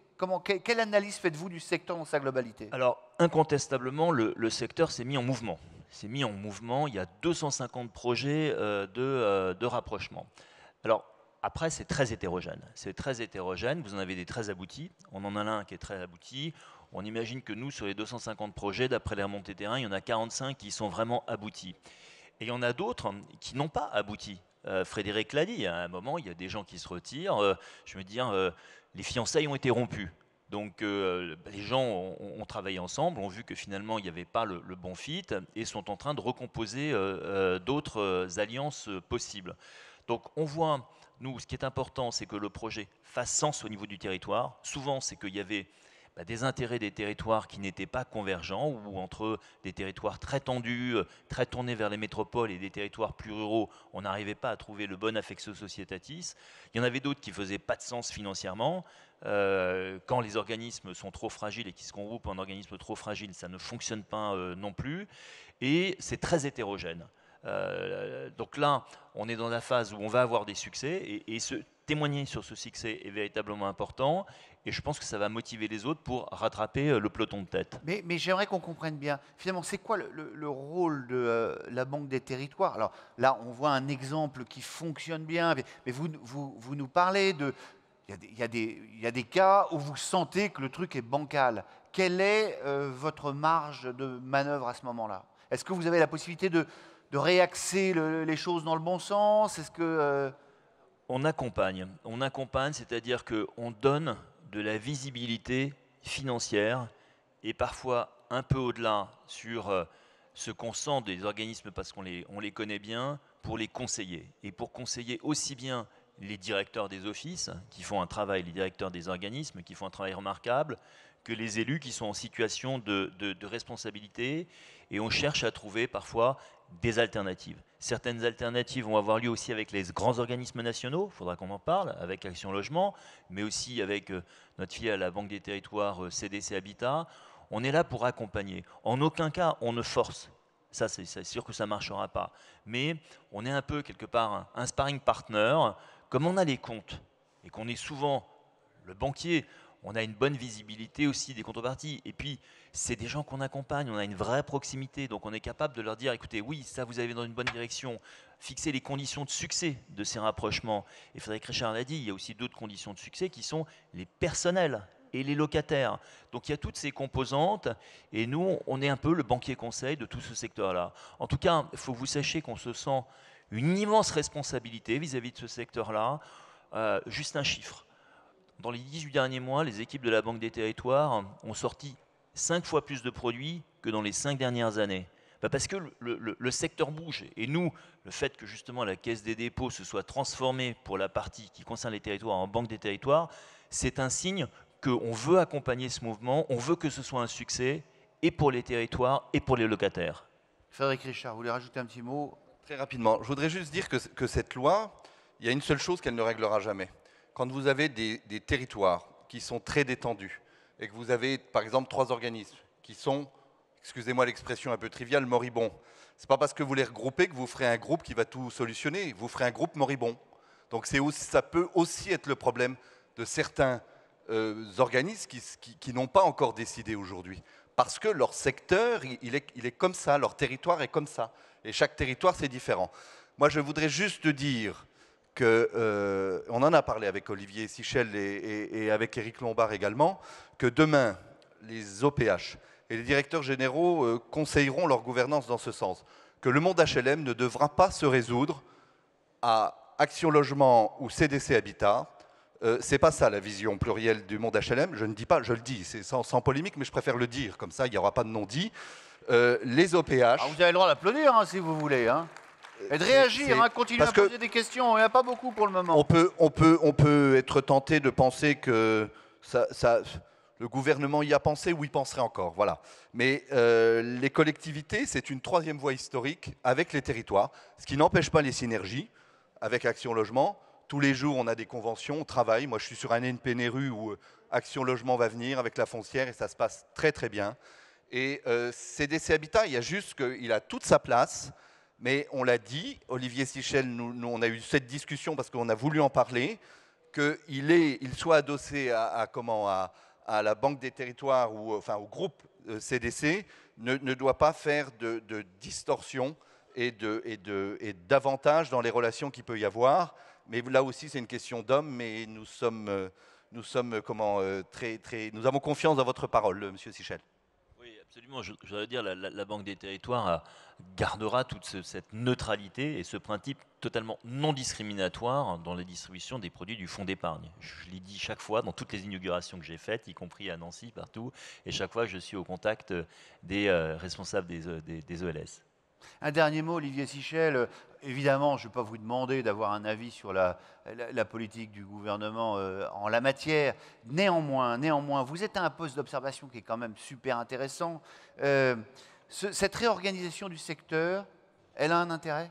Quelle analyse faites-vous du secteur dans sa globalité? Alors, incontestablement, le secteur s'est mis en mouvement. Il y a 250 projets de rapprochement. Alors, après, c'est très hétérogène. Vous en avez des très aboutis. On en a un qui est très abouti. On imagine que nous, sur les 250 projets, d'après les remontées terrain, il y en a 45 qui sont vraiment aboutis. Et il y en a d'autres qui n'ont pas abouti. Frédéric l'a dit, à un moment, il y a des gens qui se retirent. Je veux dire, les fiançailles ont été rompues. Donc les gens ont travaillé ensemble, ont vu que finalement il n'y avait pas le bon fit et sont en train de recomposer d'autres alliances possibles. Donc on voit, nous, ce qui est important, c'est que le projet fasse sens au niveau du territoire. Souvent, c'est qu'il y avait des intérêts des territoires qui n'étaient pas convergents, ou entre des territoires très tendus, très tournés vers les métropoles, et des territoires plus ruraux, on n'arrivait pas à trouver le bon affectio societatis. Il y en avait d'autres qui ne faisaient pas de sens financièrement. Quand les organismes sont trop fragiles et qui se regroupent en organismes trop fragiles, ça ne fonctionne pas non plus. Et c'est très hétérogène. Donc là, on est dans la phase où on va avoir des succès et témoigner sur ce succès est véritablement important et je pense que ça va motiver les autres pour rattraper le peloton de tête. Mais j'aimerais qu'on comprenne bien, finalement, c'est quoi le rôle de la Banque des Territoires? Alors là, on voit un exemple qui fonctionne bien, mais vous nous parlez de... Il y a des cas où vous sentez que le truc est bancal. quelle est votre marge de manœuvre à ce moment-là? Est-ce que vous avez la possibilité de réaxer les choses dans le bon sens? Est-ce que On accompagne, c'est-à-dire qu'on donne de la visibilité financière et parfois un peu au-delà sur ce qu'on sent des organismes parce qu'on les connaît bien pour les conseiller. Et pour conseiller aussi bien les directeurs des offices qui font un travail, les directeurs des organismes qui font un travail remarquable, que les élus qui sont en situation de responsabilité. Et on cherche à trouver parfois des alternatives. Certaines alternatives vont avoir lieu aussi avec les grands organismes nationaux, il faudra qu'on en parle, avec Action Logement, mais aussi avec notre filiale, la Banque des Territoires, CDC Habitat. On est là pour accompagner. En aucun cas, on ne force. Ça, c'est sûr que ça ne marchera pas. Mais on est un peu, quelque part, un sparring partner. Comme on a les comptes, et qu'on est souvent le banquier, on a une bonne visibilité aussi des contreparties. Et puis, c'est des gens qu'on accompagne, on a une vraie proximité. Donc, on est capable de leur dire, écoutez, oui, ça, vous allez dans une bonne direction. Fixer les conditions de succès de ces rapprochements. Et Frédéric Richard l'a dit, il y a aussi d'autres conditions de succès qui sont les personnels et les locataires. Donc, il y a toutes ces composantes. Et nous, on est un peu le banquier conseil de tout ce secteur-là. En tout cas, il faut que vous sachiez qu'on se sent une immense responsabilité vis-à-vis de ce secteur-là. Juste un chiffre. Dans les 18 derniers mois, les équipes de la Banque des Territoires ont sorti 5 fois plus de produits que dans les 5 dernières années. Parce que le secteur bouge. Et nous, le fait que justement la Caisse des dépôts se soit transformée pour la partie qui concerne les territoires en Banque des Territoires, c'est un signe qu'on veut accompagner ce mouvement, on veut que ce soit un succès, et pour les territoires, et pour les locataires. Frédéric Richard, vous voulez rajouter un petit mot? Très rapidement, je voudrais juste dire que cette loi, il y a une seule chose qu'elle ne réglera jamais. Quand vous avez des territoires qui sont très détendus et que vous avez, par exemple, 3 organismes qui sont, excusez-moi l'expression un peu triviale, moribonds, ce n'est pas parce que vous les regroupez que vous ferez un groupe qui va tout solutionner, vous ferez un groupe moribond. Donc ça peut aussi être le problème de certains organismes qui n'ont pas encore décidé aujourd'hui. Parce que leur secteur, il est comme ça, leur territoire est comme ça. Et chaque territoire, c'est différent. Moi, je voudrais juste dire que, on en a parlé avec Olivier Sichel et avec Éric Lombard également, que demain, les OPH et les directeurs généraux conseilleront leur gouvernance dans ce sens, que le monde HLM ne devra pas se résoudre à Action Logement ou CDC Habitat. C'est pas ça la vision plurielle du monde HLM, je ne dis pas, je le dis, c'est sans polémique, mais je préfère le dire, comme ça il n'y aura pas de non-dit. Les OPH... Alors vous avez le droit d'applaudir si vous voulez. Et de réagir, continuer à poser des questions, il n'y en a pas beaucoup pour le moment. On peut être tenté de penser que le gouvernement y a pensé ou y penserait encore, voilà. Mais les collectivités, c'est une 3e voie historique avec les territoires, ce qui n'empêche pas les synergies avec Action Logement. Tous les jours, on a des conventions, on travaille. Moi, je suis sur un NPNRU où Action Logement va venir avec la foncière et ça se passe très très bien. Et CDC Habitat, il y a juste qu'il a toute sa place, mais on l'a dit, Olivier Sichel, nous on a eu cette discussion parce qu'on a voulu en parler, qu'il soit adossé à la Banque des Territoires ou enfin au groupe CDC, ne doit pas faire de distorsion et d'avantages dans les relations qu'il peut y avoir. Mais là aussi, c'est une question d'homme, mais nous avons confiance dans votre parole, Monsieur Sichel. Oui, absolument. Je voudrais dire, la Banque des Territoires gardera toute cette neutralité et ce principe totalement non discriminatoire dans la distribution des produits du fonds d'épargne. Je l'ai dit chaque fois dans toutes les inaugurations que j'ai faites, y compris à Nancy, partout, et chaque fois je suis au contact des responsables des OLS. Un dernier mot, Olivier Sichel. Évidemment, je ne vais pas vous demander d'avoir un avis sur la politique du gouvernement en la matière. Néanmoins, vous êtes à un poste d'observation qui est quand même super intéressant. Cette réorganisation du secteur, elle a un intérêt ?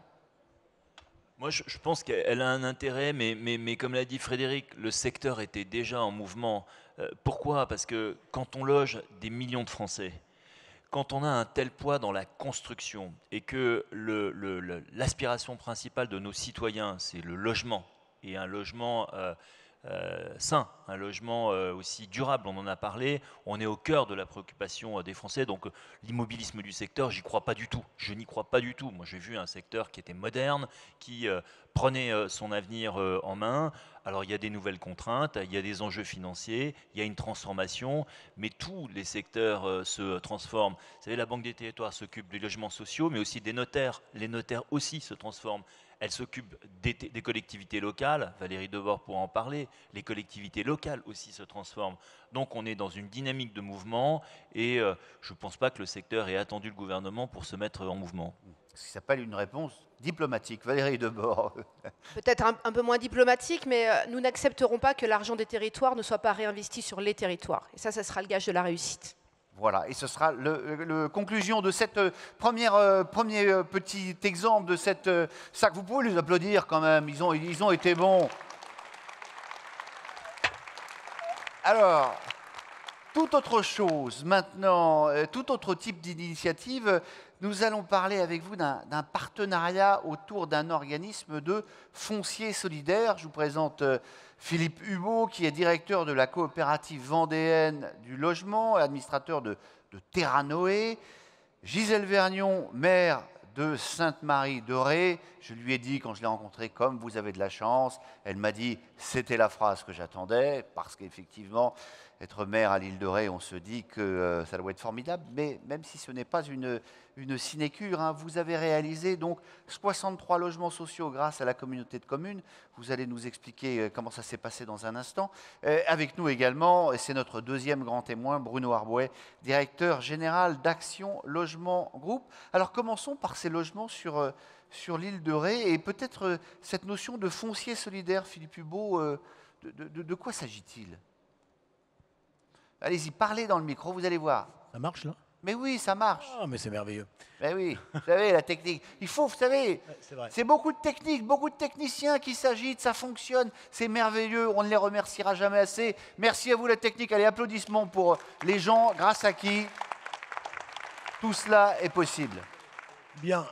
Moi, je pense qu'elle a un intérêt, mais comme l'a dit Frédéric, le secteur était déjà en mouvement. Pourquoi ? Parce que quand on loge des millions de Français, quand on a un tel poids dans la construction et que l'aspiration principale de nos citoyens, c'est le logement, et un logement sain, un logement aussi durable, on en a parlé, on est au cœur de la préoccupation des Français, donc l'immobilisme du secteur, j'y crois pas du tout, je n'y crois pas du tout. Moi j'ai vu un secteur qui était moderne, qui prenait son avenir en main, Alors il y a des nouvelles contraintes, il y a des enjeux financiers, il y a une transformation, mais tous les secteurs se transforment. Vous savez, la Banque des territoires s'occupe des logements sociaux, mais aussi des notaires. Les notaires aussi se transforment. Elle s'occupe des collectivités locales, Valérie Debord pourra en parler, les collectivités locales aussi se transforment. Donc on est dans une dynamique de mouvement et je ne pense pas que le secteur ait attendu le gouvernement pour se mettre en mouvement. Ce qui s'appelle une réponse diplomatique. Valérie Debord. Peut-être un peu moins diplomatique, mais nous n'accepterons pas que l'argent des territoires ne soit pas réinvesti sur les territoires. Et ça sera le gage de la réussite. Voilà, et ce sera la conclusion de cette premier petit exemple de cette SAC. Vous pouvez les applaudir quand même, ils ont été bons. Alors, toute autre chose maintenant, tout autre type d'initiative, nous allons parler avec vous d'un partenariat autour d'un organisme de foncier solidaire. Je vous présente Philippe Hubault, qui est directeur de la coopérative vendéenne du logement, administrateur de Terra-Noé. Gisèle Vergnon, maire de Sainte-Marie-de-Ré. Je lui ai dit, quand je l'ai rencontrée, comme vous avez de la chance, elle m'a dit, c'était la phrase que j'attendais, parce qu'effectivement, être maire à l'île de Ré, on se dit que ça doit être formidable, mais même si ce n'est pas une sinécure, hein, vous avez réalisé donc 63 logements sociaux grâce à la communauté de communes. Vous allez nous expliquer comment ça s'est passé dans un instant. Avec nous également, et c'est notre deuxième grand témoin, Bruno Arbouet, directeur général d'Action Logement Groupe. Alors commençons par ces logements sur l'île de Ré et peut-être cette notion de foncier solidaire, Philippe Hubault, de quoi s'agit-il ? Allez-y, parlez dans le micro, vous allez voir. Ça marche là? Mais oui, ça marche. Ah, mais c'est merveilleux. Mais oui, vous savez, la technique. Il faut, vous savez, c'est beaucoup de techniques, beaucoup de techniciens qui s'agitent, ça fonctionne, c'est merveilleux, on ne les remerciera jamais assez. Merci à vous la technique, allez, applaudissements pour les gens grâce à qui tout cela est possible. Bien,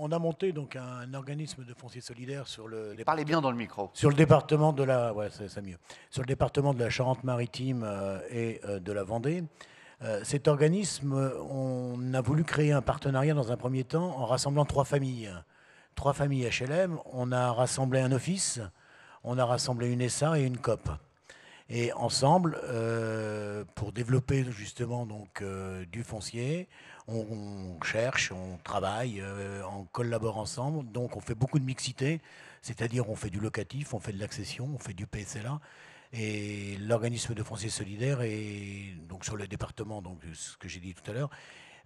on a monté donc un organisme de foncier solidaire sur le. Parlez bien dans le micro. Sur le département de la, ouais, c'est mieux. Sur le département de la Charente-Maritime et de la Vendée. Cet organisme, on a voulu créer un partenariat dans un premier temps en rassemblant 3 familles. 3 familles HLM. On a rassemblé un office, on a rassemblé une SA et une COP. Et ensemble, pour développer justement donc, du foncier, on cherche, on travaille, on collabore ensemble. Donc on fait beaucoup de mixité, c'est-à-dire on fait du locatif, on fait de l'accession, on fait du PSLA. Et l'organisme de foncier solidaire est donc sur le département, donc ce que j'ai dit tout à l'heure,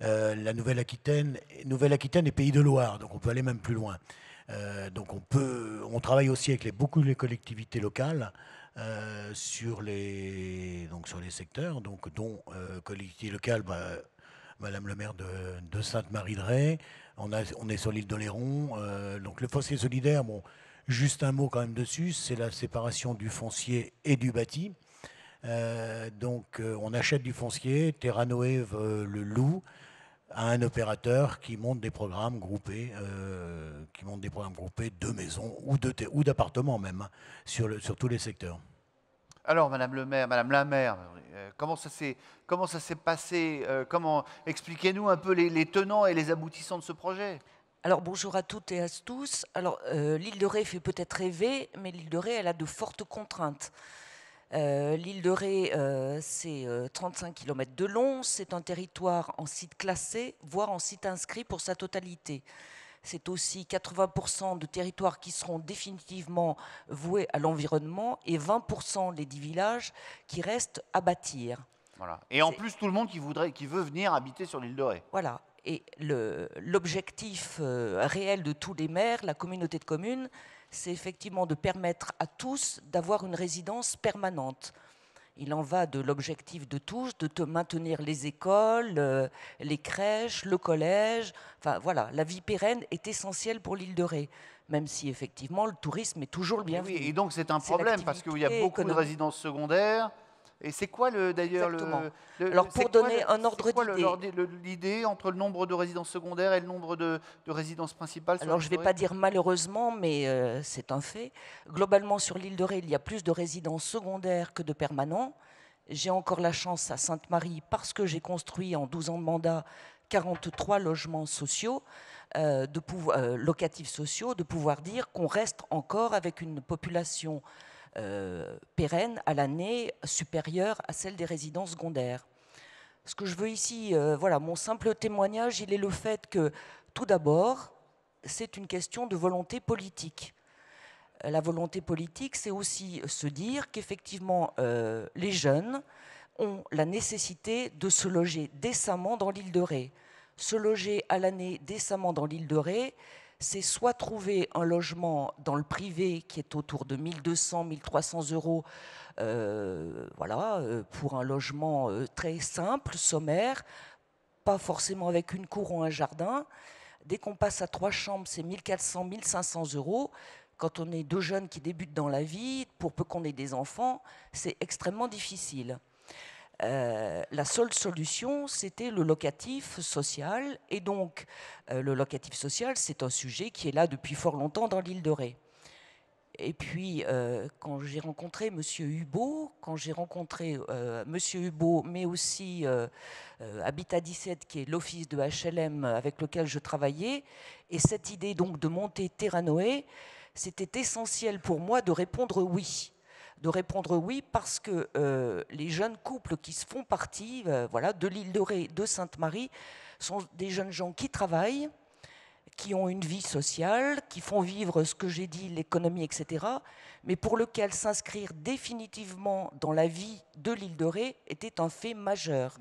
la Nouvelle-Aquitaine et Pays de Loire, donc on peut aller même plus loin. Donc on travaille aussi avec beaucoup de collectivités locales sur les secteurs, donc dont collectivité locale, Madame le maire de Sainte-Marie-de-Ré, on est sur l'île d'Oléron, donc le foncier solidaire, bon. Juste un mot quand même dessus, c'est la séparation du foncier et du bâti. Donc on achète du foncier, Terra-Noé le loue à un opérateur qui monte des programmes groupés, de maisons ou d'appartements même, hein, sur tous les secteurs. Alors, Madame le maire, Madame la maire, comment ça s'est passé, expliquez-nous un peu les tenants et les aboutissants de ce projet. Alors bonjour à toutes et à tous. Alors l'île de Ré fait peut-être rêver, mais l'île de Ré elle a de fortes contraintes. L'île de Ré c'est 35 km de long, c'est un territoire en site classé, voire en site inscrit pour sa totalité. C'est aussi 80% de territoires qui seront définitivement voués à l'environnement et 20% les 10 villages qui restent à bâtir. Voilà. Et en plus tout le monde qui veut venir habiter sur l'île de Ré. Voilà. Et l'objectif réel de tous les maires, la communauté de communes, c'est effectivement de permettre à tous d'avoir une résidence permanente. Il en va de l'objectif de tous, de maintenir les écoles, les crèches, le collège. Enfin voilà, la vie pérenne est essentielle pour l'île de Ré, même si effectivement le tourisme est toujours le bienvenu. Oui, et donc c'est un problème parce qu'il y a beaucoup de résidences secondaires. Et c'est quoi Alors pour donner un ordre d'idée, l'idée entre le nombre de résidences secondaires et le nombre de résidences principales? Alors je ne vais pas dire malheureusement, mais c'est un fait. Globalement sur l'île de Ré, il y a plus de résidences secondaires que de permanents. J'ai encore la chance à Sainte-Marie, parce que j'ai construit en 12 ans de mandat 43 logements sociaux. locatifs sociaux, de pouvoir dire qu'on reste encore avec une population pérenne à l'année supérieure à celle des résidences secondaires. Ce que je veux ici, voilà, mon simple témoignage, il est le fait que, tout d'abord, c'est une question de volonté politique. La volonté politique, c'est aussi se dire qu'effectivement, les jeunes ont la nécessité de se loger décemment dans l'île de Ré. Se loger à l'année décemment dans l'île de Ré, c'est soit trouver un logement dans le privé qui est autour de 1200, 1300 euros, voilà, pour un logement très simple, sommaire, pas forcément avec une cour ou un jardin. Dès qu'on passe à 3 chambres, c'est 1400, 1500 euros. Quand on est 2 jeunes qui débutent dans la vie, pour peu qu'on ait des enfants, c'est extrêmement difficile. La seule solution, c'était le locatif social. Et donc, le locatif social, c'est un sujet qui est là depuis fort longtemps dans l'île de Ré. Et puis, quand j'ai rencontré M. Hubaut, mais aussi Habitat 17, qui est l'office de HLM avec lequel je travaillais, et cette idée donc de monter Terranoë, c'était essentiel pour moi de répondre oui. De répondre oui parce que les jeunes couples qui se font partie voilà, de l'île de Ré, de Sainte-Marie, sont des jeunes gens qui travaillent, qui ont une vie sociale, qui font vivre ce que j'ai dit, l'économie, etc., mais pour lequel s'inscrire définitivement dans la vie de l'île de Ré était un fait majeur.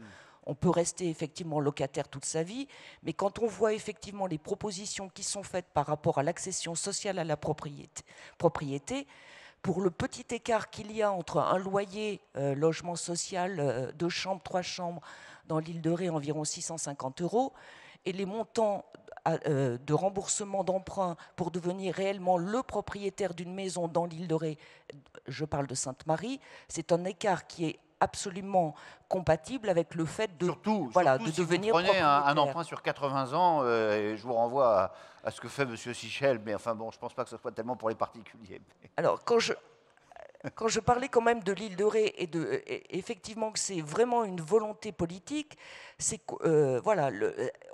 On peut rester effectivement locataire toute sa vie, mais quand on voit effectivement les propositions qui sont faites par rapport à l'accession sociale à la propriété, pour le petit écart qu'il y a entre un loyer, logement social, 2 chambres, 3 chambres, dans l'île de Ré, environ 650 €, et les montants de remboursement d'emprunt pour devenir réellement le propriétaire d'une maison dans l'île de Ré, je parle de Sainte-Marie, c'est un écart qui est absolument compatible avec le fait de, surtout de si devenir vous prenez un propriétaire. emprunt sur 80 ans, et je vous renvoie à ce que fait M. Sichel, mais enfin bon, je ne pense pas que ce soit tellement pour les particuliers. Alors, quand je parlais quand même de l'île de Ré et effectivement que c'est vraiment une volonté politique, c'est que, voilà,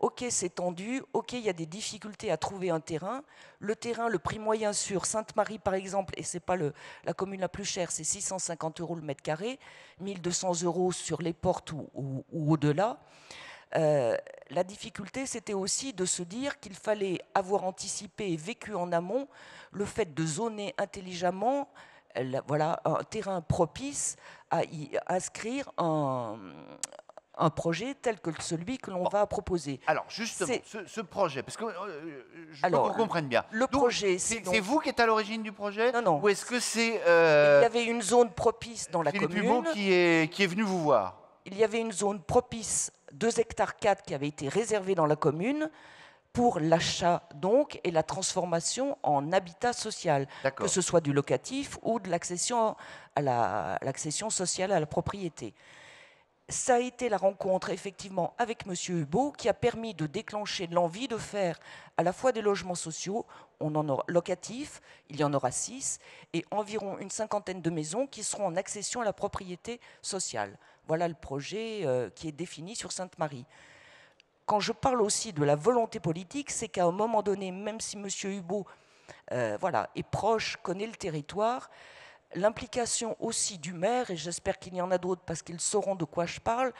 ok, c'est tendu, ok, il y a des difficultés à trouver un terrain. Le terrain, le prix moyen sur Sainte-Marie, par exemple, et ce n'est pas la commune la plus chère, c'est 650 € le mètre carré, 1200 € sur les portes ou au-delà. La difficulté, c'était aussi de se dire qu'il fallait avoir anticipé et vécu en amont le fait de zoner intelligemment, voilà, un terrain propice à y inscrire un projet tel que celui que l'on va proposer. Alors, justement, ce projet, parce que je veux qu'on comprenne bien. Le projet, c'est vous qui êtes à l'origine du projet? Non. Ou est-ce que c'est... il y avait une zone propice dans la Philippe commune. Hubaut qui est venu vous voir? Il y avait une zone propice, 2 hectares 4, qui avait été réservée dans la commune pour l'achat donc et la transformation en habitat social, que ce soit du locatif ou de l'accession sociale à la propriété. Ça a été la rencontre effectivement avec M. Hubaut qui a permis de déclencher l'envie de faire à la fois des logements sociaux, on en aura locatifs, il y en aura 6, et environ une 50aine de maisons qui seront en accession à la propriété sociale. Voilà le projet qui est défini sur Sainte-Marie. Quand je parle aussi de la volonté politique, c'est qu'à un moment donné, même si M. Hubaut voilà, est proche, connaît le territoire, l'implication aussi du maire, et j'espère qu'il y en a d'autres parce qu'ils sauront de quoi je parle,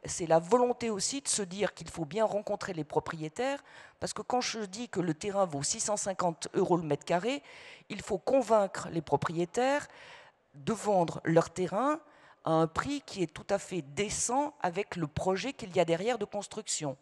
c'est la volonté aussi de se dire qu'il faut bien rencontrer les propriétaires, parce que quand je dis que le terrain vaut 650 € le mètre carré, il faut convaincre les propriétaires de vendre leur terrain à un prix qui est tout à fait décent avec le projet qu'il y a derrière de construction.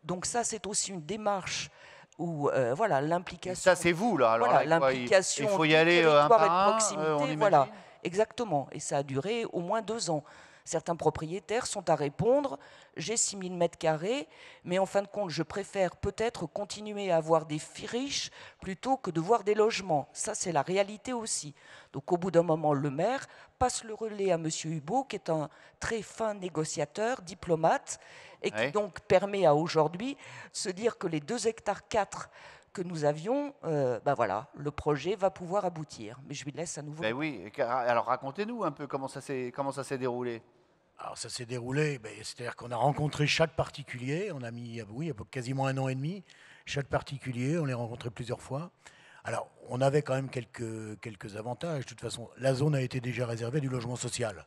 Donc ça, c'est aussi une démarche où voilà, l'implication... Ça, c'est vous, là. Alors, voilà, là, l'implication il faut y du aller territoire un et par de un, proximité, voilà, exactement. Et ça a duré au moins 2 ans. Certains propriétaires sont à répondre, j'ai 6000 mètres carrés, mais en fin de compte, je préfère peut-être continuer à avoir des friches plutôt que de voir des logements. Ça, c'est la réalité aussi. Donc, au bout d'un moment, le maire passe le relais à M. Hubaut, qui est un très fin négociateur, diplomate, et qui donc permet à aujourd'hui de se dire que les 2 hectares 4 que nous avions, ben voilà, le projet va pouvoir aboutir. Mais je lui laisse à nouveau. Ben oui, alors racontez-nous un peu comment ça s'est déroulé. Alors ça s'est déroulé, c'est-à-dire qu'on a rencontré chaque particulier, on a mis quasiment 1 an et demi. chaque particulier, on les rencontrait plusieurs fois. Alors, on avait quand même quelques avantages. De toute façon, la zone a été déjà réservée du logement social.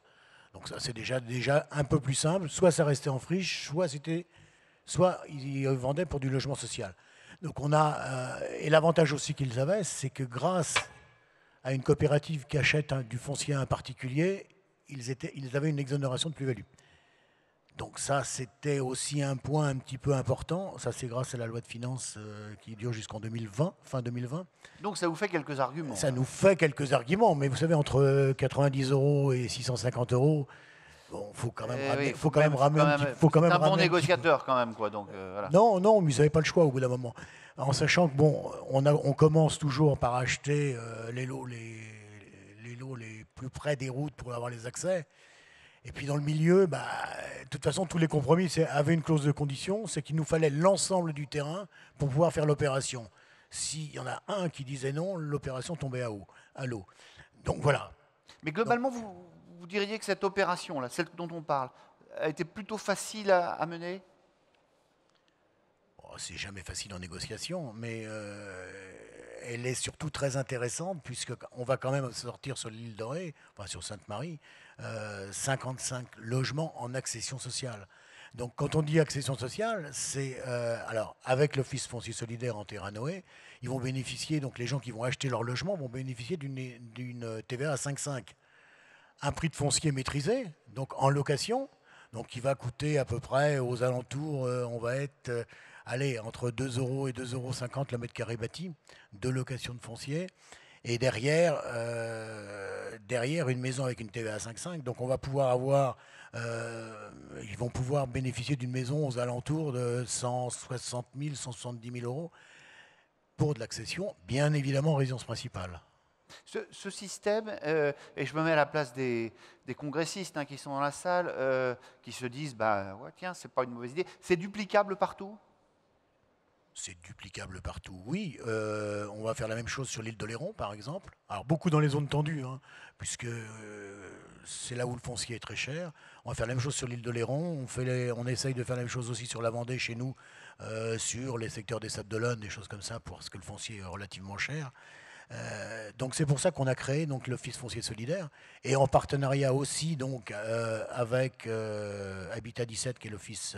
Donc ça, c'est déjà un peu plus simple. Soit ça restait en friche, soit ils vendaient pour du logement social. Donc on a... et l'avantage aussi qu'ils avaient, c'est que grâce à une coopérative qui achète du foncier à un particulier, ils avaient une exonération de plus-value. Donc ça, c'était aussi un point un petit peu important. Ça, c'est grâce à la loi de finances qui dure jusqu'en 2020, fin 2020. Donc ça vous fait quelques arguments. Ça nous fait quelques arguments, mais vous savez, entre 90 € et 650 €, bon, faut quand même ramener. Faut quand même ramener. C'est un bon négociateur quand même, quoi. Donc voilà. Non, mais ils n'avaient pas le choix au bout d'un moment. En sachant que bon, on commence toujours par acheter les lots les plus près des routes pour avoir les accès. Et puis dans le milieu, de toute façon, tous les compromis avaient une clause de condition, c'est qu'il nous fallait l'ensemble du terrain pour pouvoir faire l'opération. S'il y en a un qui disait non, l'opération tombait à l'eau. Donc voilà. Mais globalement, vous diriez que cette opération-là, celle dont on parle, a été plutôt facile à mener ? C'est jamais facile en négociation, mais elle est surtout très intéressante puisqu'on va quand même sortir sur l'île Dorée, enfin sur Sainte-Marie, 55 logements en accession sociale. Donc quand on dit accession sociale, c'est alors avec l'Office foncier solidaire en Terranoë, ils vont bénéficier, donc les gens qui vont acheter leur logement vont bénéficier d'une TVA à 5,5. Un prix de foncier maîtrisé, donc en location, donc qui va coûter à peu près aux alentours, on va être entre 2 € et 2,50 € le mètre carré bâti de location de foncier. Et derrière une maison avec une TVA à 5,5. Donc on va pouvoir avoir, ils vont pouvoir bénéficier d'une maison aux alentours de 160 000, 170 000 € pour de l'accession, bien évidemment en résidence principale. Ce système, et je me mets à la place des congressistes qui sont dans la salle, qui se disent, ouais, tiens, c'est pas une mauvaise idée, c'est duplicable partout ? C'est duplicable partout, oui. On va faire la même chose sur l'île d'Oléron, par exemple. Alors, beaucoup dans les zones tendues, puisque c'est là où le foncier est très cher. On va faire la même chose sur l'île d'Oléron. On essaye de faire la même chose aussi sur la Vendée, chez nous, sur les secteurs des Sables d'Olonne, des choses comme ça, parce que le foncier est relativement cher. Donc, c'est pour ça qu'on a créé donc, l'Office foncier solidaire, et en partenariat aussi donc, avec Habitat 17, qui est l'office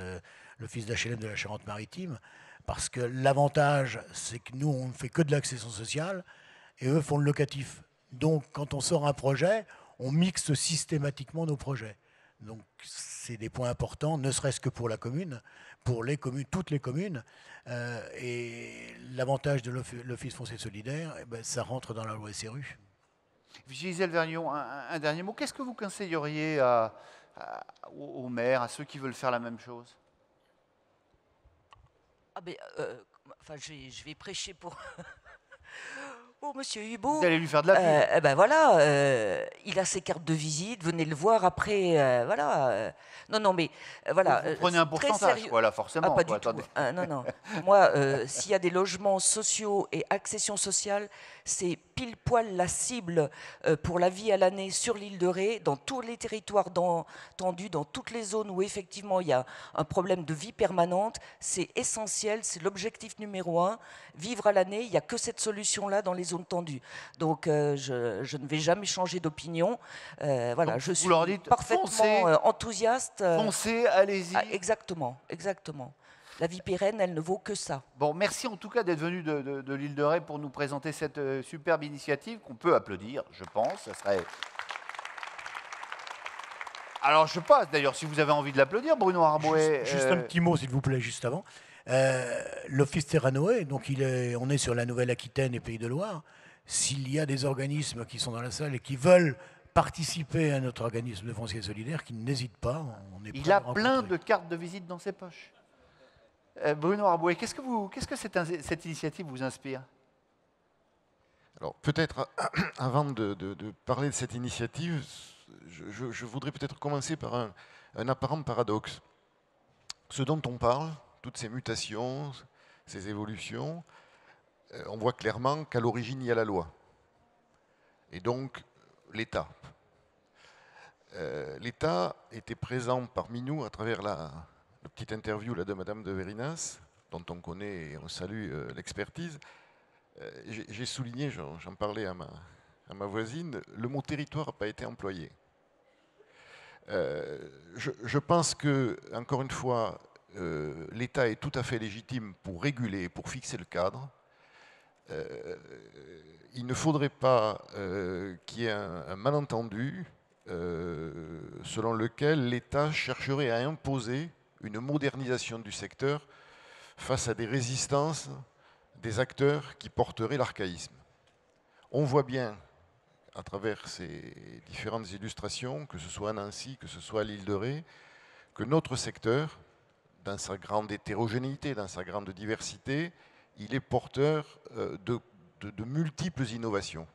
d'HLM de la Charente-Maritime. Parce que l'avantage, c'est que nous, on ne fait que de l'accession sociale et eux font le locatif. Donc, quand on sort un projet, on mixe systématiquement nos projets. Donc, c'est des points importants, ne serait-ce que pour la commune, pour les communes, toutes les communes. Et l'avantage de l'Office foncier solidaire, ça rentre dans la loi SRU. Gisèle Vergnon, un dernier mot. Qu'est-ce que vous conseilleriez aux maires, à ceux qui veulent faire la même chose ? Je vais prêcher pour Monsieur Hubaut. Vous allez lui faire de la pub. Voilà, il a ses cartes de visite, venez le voir après. Voilà. Non, mais voilà. Vous prenez un pourcentage, quoi, là, forcément. Pas du tout. Non. Moi, s'il y a des logements sociaux et accession sociale, c'est pile poil la cible pour la vie à l'année sur l'île de Ré, dans tous les territoires tendus, dans toutes les zones où effectivement il y a un problème de vie permanente. C'est essentiel, c'est l'objectif numéro 1. Vivre à l'année, il n'y a que cette solution-là dans les zones tendues. Donc je ne vais jamais changer d'opinion. Voilà, donc, je suis parfaitement enthousiaste. Foncez, allez-y. Exactement. La vie pérenne, elle ne vaut que ça. Bon, merci en tout cas d'être venu de l'île de Ré pour nous présenter cette superbe initiative qu'on peut applaudir, je pense. Ça serait... Alors, je passe d'ailleurs, si vous avez envie de l'applaudir, Bruno Arbouet. Juste un petit mot, s'il vous plaît, juste avant. L'Office Terranoë, donc on est sur la Nouvelle-Aquitaine et Pays de Loire. S'il y a des organismes qui sont dans la salle et qui veulent participer à notre organisme de foncier solidaire, qui n'hésitent pas. Il a plein de cartes de visite dans ses poches. Bruno Arbouet, qu'est-ce que cette initiative vous inspire ? Alors peut-être, avant de parler de cette initiative, je voudrais peut-être commencer par un apparent paradoxe. Ce dont on parle, toutes ces mutations, ces évolutions, on voit clairement qu'à l'origine, il y a la loi. Et donc, l'État. L'État était présent parmi nous à travers la petite interview là, de Madame de Vérinas, dont on connaît et on salue l'expertise. J'ai souligné, j'en parlais à ma voisine, le mot territoire n'a pas été employé. Je pense que, encore une fois, l'État est tout à fait légitime pour réguler, pour fixer le cadre. Il ne faudrait pas qu'il y ait un malentendu selon lequel l'État chercherait à imposer une modernisation du secteur face à des résistances des acteurs qui porteraient l'archaïsme. On voit bien, à travers ces différentes illustrations, que ce soit à Nancy, que ce soit à l'île de Ré, que notre secteur, dans sa grande hétérogénéité, dans sa grande diversité, il est porteur de multiples innovations.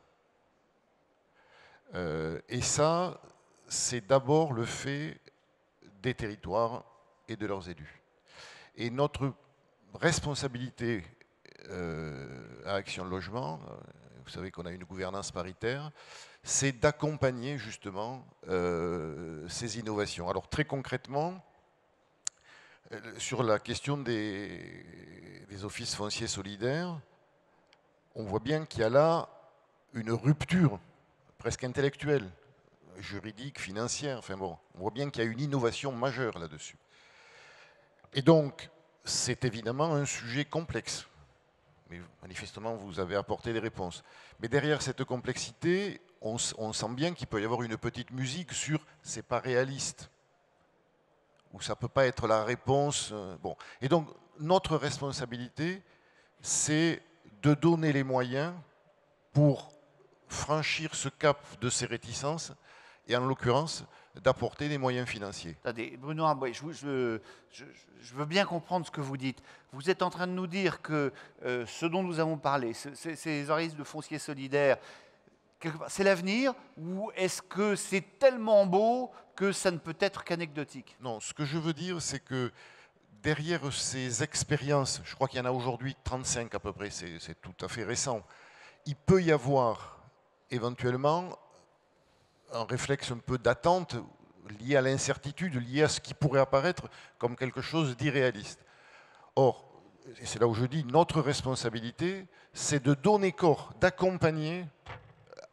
Et ça, c'est d'abord le fait des territoires et de leurs élus. Et notre responsabilité à Action Logement, vous savez qu'on a une gouvernance paritaire, c'est d'accompagner justement ces innovations. Alors très concrètement, sur la question des offices fonciers solidaires, on voit bien qu'il y a là une rupture presque intellectuelle, juridique, financière, enfin bon, on voit bien qu'il y a une innovation majeure là-dessus. Et donc, c'est évidemment un sujet complexe. Mais manifestement, vous avez apporté des réponses. Mais derrière cette complexité, on sent bien qu'il peut y avoir une petite musique sur « c'est pas réaliste » ou « ça peut pas être la réponse ». Bon. Et donc, notre responsabilité, c'est de donner les moyens pour franchir ce cap de ces réticences et en l'occurrence, d'apporter des moyens financiers. Attendez, Bruno Arbouet, je veux bien comprendre ce que vous dites. Vous êtes en train de nous dire que ce dont nous avons parlé, ces organismes de foncier solidaire, c'est l'avenir, ou est-ce que c'est tellement beau que ça ne peut être qu'anecdotique? Non, ce que je veux dire, c'est que derrière ces expériences, je crois qu'il y en a aujourd'hui 35 à peu près, c'est tout à fait récent, il peut y avoir éventuellement un réflexe un peu d'attente lié à l'incertitude, lié à ce qui pourrait apparaître comme quelque chose d'irréaliste. Or, et c'est là où je dis, notre responsabilité, c'est de donner corps, d'accompagner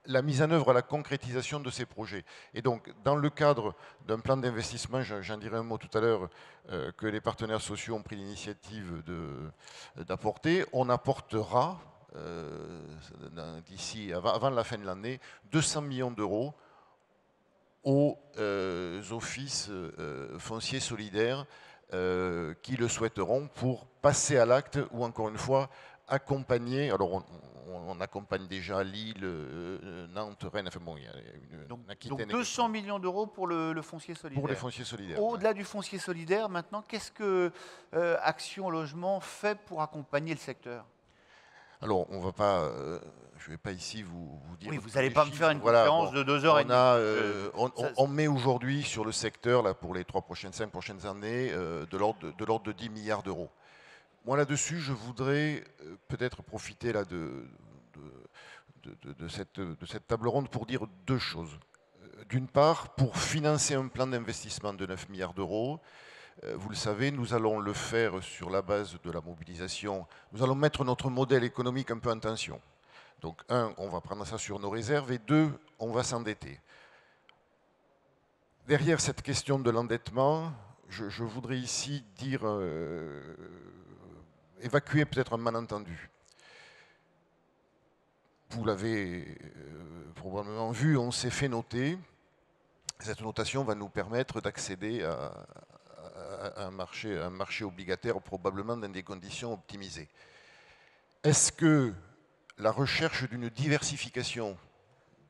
la mise en œuvre, la concrétisation de ces projets. Et donc, dans le cadre d'un plan d'investissement, j'en dirai un mot tout à l'heure, que les partenaires sociaux ont pris l'initiative d'apporter, on apportera, d'ici, avant la fin de l'année, 200 millions d'euros aux offices fonciers solidaires qui le souhaiteront pour passer à l'acte ou encore une fois accompagner. Alors on accompagne déjà Lille, Nantes, Rennes, enfin bon, il y a donc 200 millions d'euros pour le foncier solidaire. Pour les fonciers solidaires. Au-delà du foncier solidaire, maintenant, qu'est-ce que Action Logement fait pour accompagner le secteur? Alors, on va pas, je ne vais pas ici vous dire... Oui, vous n'allez pas me faire une conférence de 2h30. On met aujourd'hui sur le secteur, là, pour les 5 prochaines années, de l'ordre de 10 milliards d'euros. Moi, là-dessus, je voudrais peut-être profiter là, de cette table ronde pour dire deux choses. D'une part, pour financer un plan d'investissement de 9 milliards d'euros, vous le savez, nous allons le faire sur la base de la mobilisation. Nous allons mettre notre modèle économique un peu en tension. Donc, un, on va prendre ça sur nos réserves, et deux, on va s'endetter. Derrière cette question de l'endettement, je voudrais ici dire, évacuer peut-être un malentendu. Vous l'avez probablement vu, on s'est fait noter. Cette notation va nous permettre d'accéder à un marché obligataire probablement dans des conditions optimisées. Est-ce que la recherche d'une diversification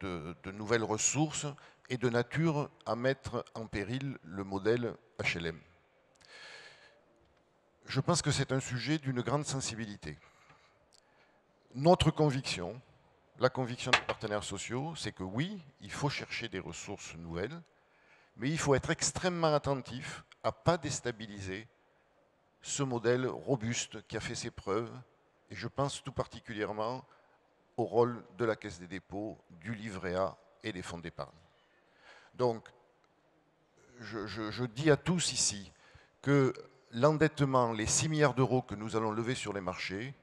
de nouvelles ressources est de nature à mettre en péril le modèle HLM? Je pense que c'est un sujet d'une grande sensibilité. Notre conviction, la conviction des partenaires sociaux, c'est que oui, il faut chercher des ressources nouvelles, mais il faut être extrêmement attentif à ne pas déstabiliser ce modèle robuste qui a fait ses preuves, et je pense tout particulièrement au rôle de la Caisse des dépôts, du livret A et des fonds d'épargne. Donc, je dis à tous ici que l'endettement, les 6 milliards d'euros que nous allons lever sur les marchés,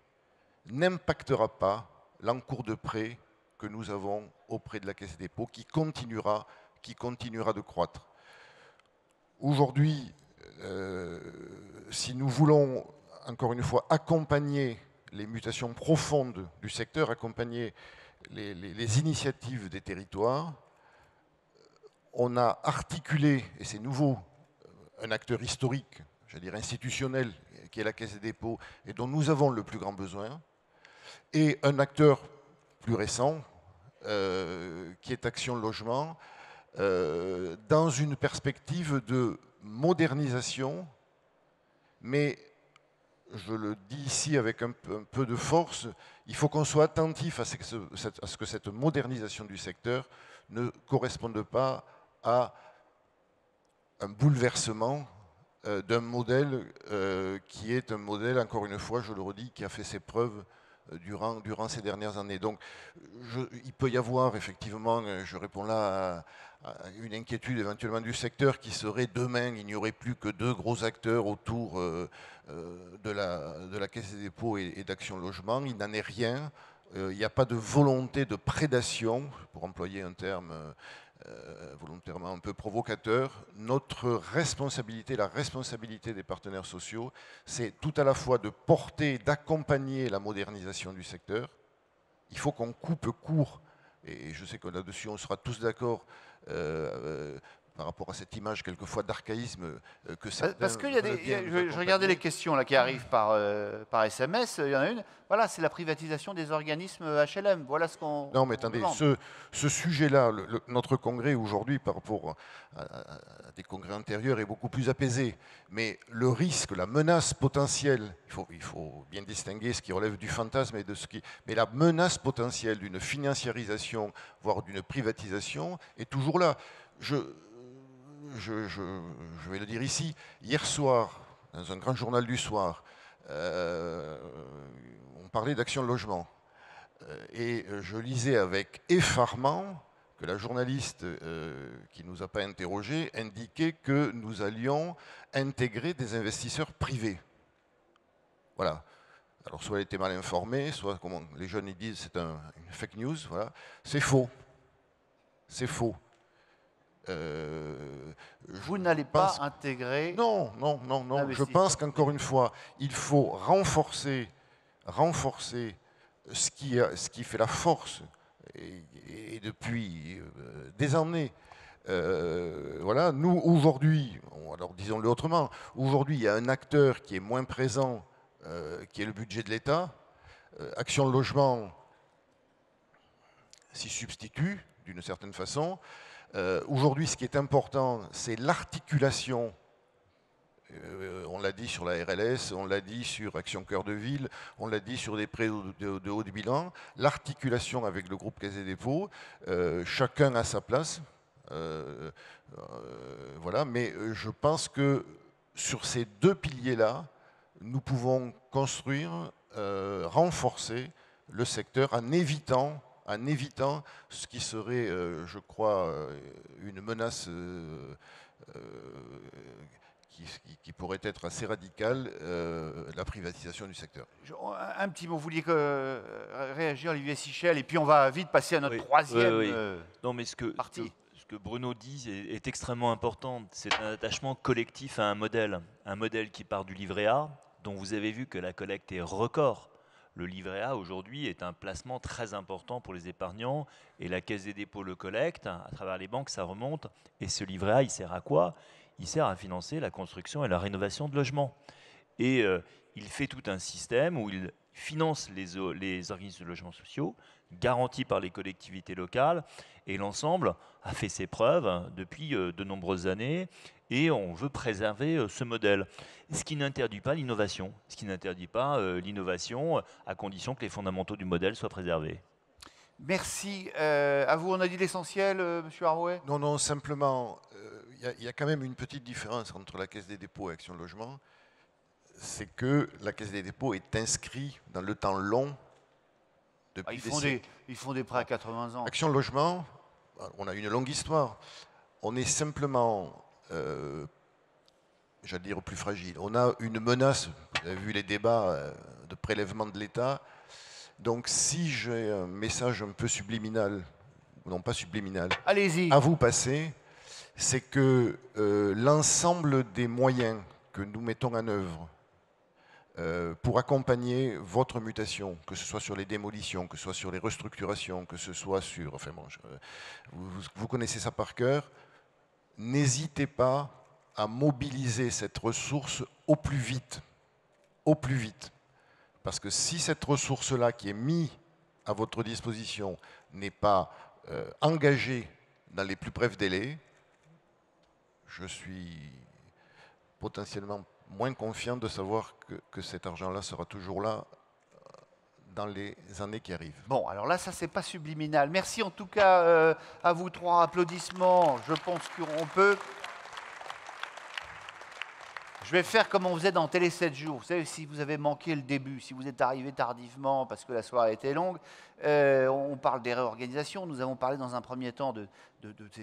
n'impactera pas l'encours de prêt que nous avons auprès de la Caisse des dépôts, qui continuera de croître. Aujourd'hui, si nous voulons, encore une fois, accompagner les mutations profondes du secteur, accompagner les initiatives des territoires, on a articulé, et c'est nouveau, un acteur historique, j'allais dire institutionnel, qui est la Caisse des dépôts, et dont nous avons le plus grand besoin, et un acteur plus récent, qui est Action Logement, dans une perspective de modernisation, mais je le dis ici avec un peu de force, il faut qu'on soit attentif à ce que cette modernisation du secteur ne corresponde pas à un bouleversement d'un modèle qui est un modèle, encore une fois, je le redis, qui a fait ses preuves durant ces dernières années. Donc, il peut y avoir effectivement, je réponds là à une inquiétude éventuellement du secteur qui serait demain, il n'y aurait plus que 2 gros acteurs autour de la Caisse des dépôts et d'Action Logement. Il n'en est rien. Il n'y a pas de volonté de prédation, pour employer un terme volontairement un peu provocateur. Notre responsabilité, la responsabilité des partenaires sociaux, c'est tout à la fois de porter, d'accompagner la modernisation du secteur. Il faut qu'on coupe court, et je sais que là-dessus on sera tous d'accord, par rapport à cette image quelquefois d'archaïsme que certains... Parce que je regardais les questions là, qui arrivent par SMS, il y en a une, voilà, c'est la privatisation des organismes HLM, voilà ce qu'on... Non mais attendez, ce sujet-là, notre congrès aujourd'hui par rapport à des congrès antérieurs est beaucoup plus apaisé, mais le risque, la menace potentielle, il faut bien distinguer ce qui relève du fantasme et de ce qui... Mais la menace potentielle d'une financiarisation, voire d'une privatisation, est toujours là. Je vais le dire ici, hier soir, dans un grand journal du soir, on parlait d'Action Logement. Et je lisais avec effarement que la journaliste qui ne nous a pas interrogés indiquait que nous allions intégrer des investisseurs privés. Voilà. Alors soit elle était mal informée, soit, comme les jeunes ils disent, c'est une fake news. Voilà. C'est faux. C'est faux. Vous n'allez pas intégrer... Non. Je pense qu'encore une fois, il faut renforcer ce qui fait la force, et depuis des années. Voilà, nous, aujourd'hui, alors disons-le autrement, aujourd'hui, il y a un acteur qui est moins présent, qui est le budget de l'État. Action Logement s'y substitue, d'une certaine façon. Aujourd'hui, ce qui est important, c'est l'articulation. On l'a dit sur la RLS, on l'a dit sur Action Cœur de Ville, on l'a dit sur des prêts de haut bilan. L'articulation avec le groupe Caisse des dépôts, chacun à sa place. Voilà, mais je pense que sur ces 2 piliers-là, nous pouvons construire, renforcer le secteur en évitant ce qui serait, je crois, une menace qui pourrait être assez radicale, la privatisation du secteur. Un petit mot, vous vouliez réagir, Olivier Sichel, et puis on va vite passer à notre troisième non, mais ce que Bruno dit est extrêmement important. C'est un attachement collectif à un modèle qui part du livret A, dont vous avez vu que la collecte est record. Le livret A, aujourd'hui, est un placement très important pour les épargnants, et la Caisse des dépôts le collecte. À travers les banques, ça remonte. Et ce livret A, il sert à quoi? Il sert à financer la construction et la rénovation de logements. Et il fait tout un système où il finance les organismes de logements sociaux, garantis par les collectivités locales, et l'ensemble a fait ses preuves depuis de nombreuses années, et on veut préserver ce modèle. Ce qui n'interdit pas l'innovation, à condition que les fondamentaux du modèle soient préservés. Merci. À vous, on a dit l'essentiel, Monsieur Harouet? Non, simplement, il y a quand même une petite différence entre la Caisse des dépôts et Action Logement. C'est que la Caisse des dépôts est inscrite dans le temps long depuis ils font des prêts à 80 ans. Action Logement, on a une longue histoire. On est simplement j'allais dire, plus fragiles. On a une menace, vous avez vu les débats de prélèvement de l'État. Donc si j'ai un message un peu subliminal, non pas subliminal, à vous passer, c'est que l'ensemble des moyens que nous mettons en œuvre pour accompagner votre mutation, que ce soit sur les démolitions, que ce soit sur les restructurations, que ce soit sur... Enfin bon, vous connaissez ça par cœur. N'hésitez pas à mobiliser cette ressource au plus vite. Au plus vite. Parce que si cette ressource-là qui est mise à votre disposition n'est pas engagée dans les plus brefs délais, je suis potentiellement moins confiant de savoir que cet argent-là sera toujours là dans les années qui arrivent. Bon, alors là, ça, c'est pas subliminal. Merci en tout cas à vous trois. Applaudissements. Je pense qu'on peut. Je vais faire comme on faisait dans Télé 7 jours. Vous savez, si vous avez manqué le début, si vous êtes arrivé tardivement parce que la soirée était longue, on parle des réorganisations. Nous avons parlé dans un premier temps de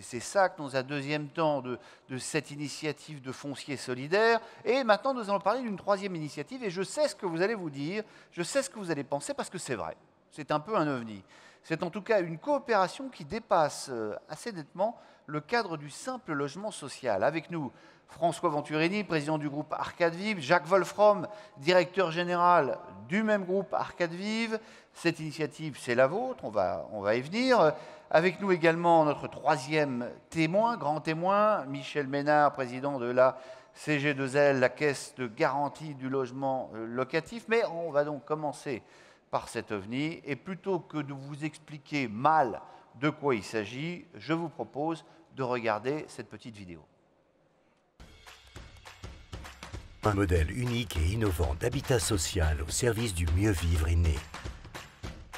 ces sacs, dans un deuxième temps de cette initiative de foncier solidaire. Et maintenant, nous allons parler d'une troisième initiative. Et je sais ce que vous allez vous dire, je sais ce que vous allez penser, parce que c'est vrai. C'est un peu un ovni. C'est en tout cas une coopération qui dépasse assez nettement le cadre du simple logement social. Avec nous, François Venturini, président du groupe Arcade Vive, Jacques Wolfrom, directeur général du même groupe Arcade Vive. Cette initiative, c'est la vôtre, on va y venir. Avec nous également notre troisième témoin, grand témoin, Michel Ménard, président de la CG2L, la Caisse de garantie du logement locatif. Mais on va donc commencer par cet ovni. Et plutôt que de vous expliquer mal de quoi il s'agit, je vous propose de regarder cette petite vidéo. Un modèle unique et innovant d'habitat social au service du mieux vivre est né.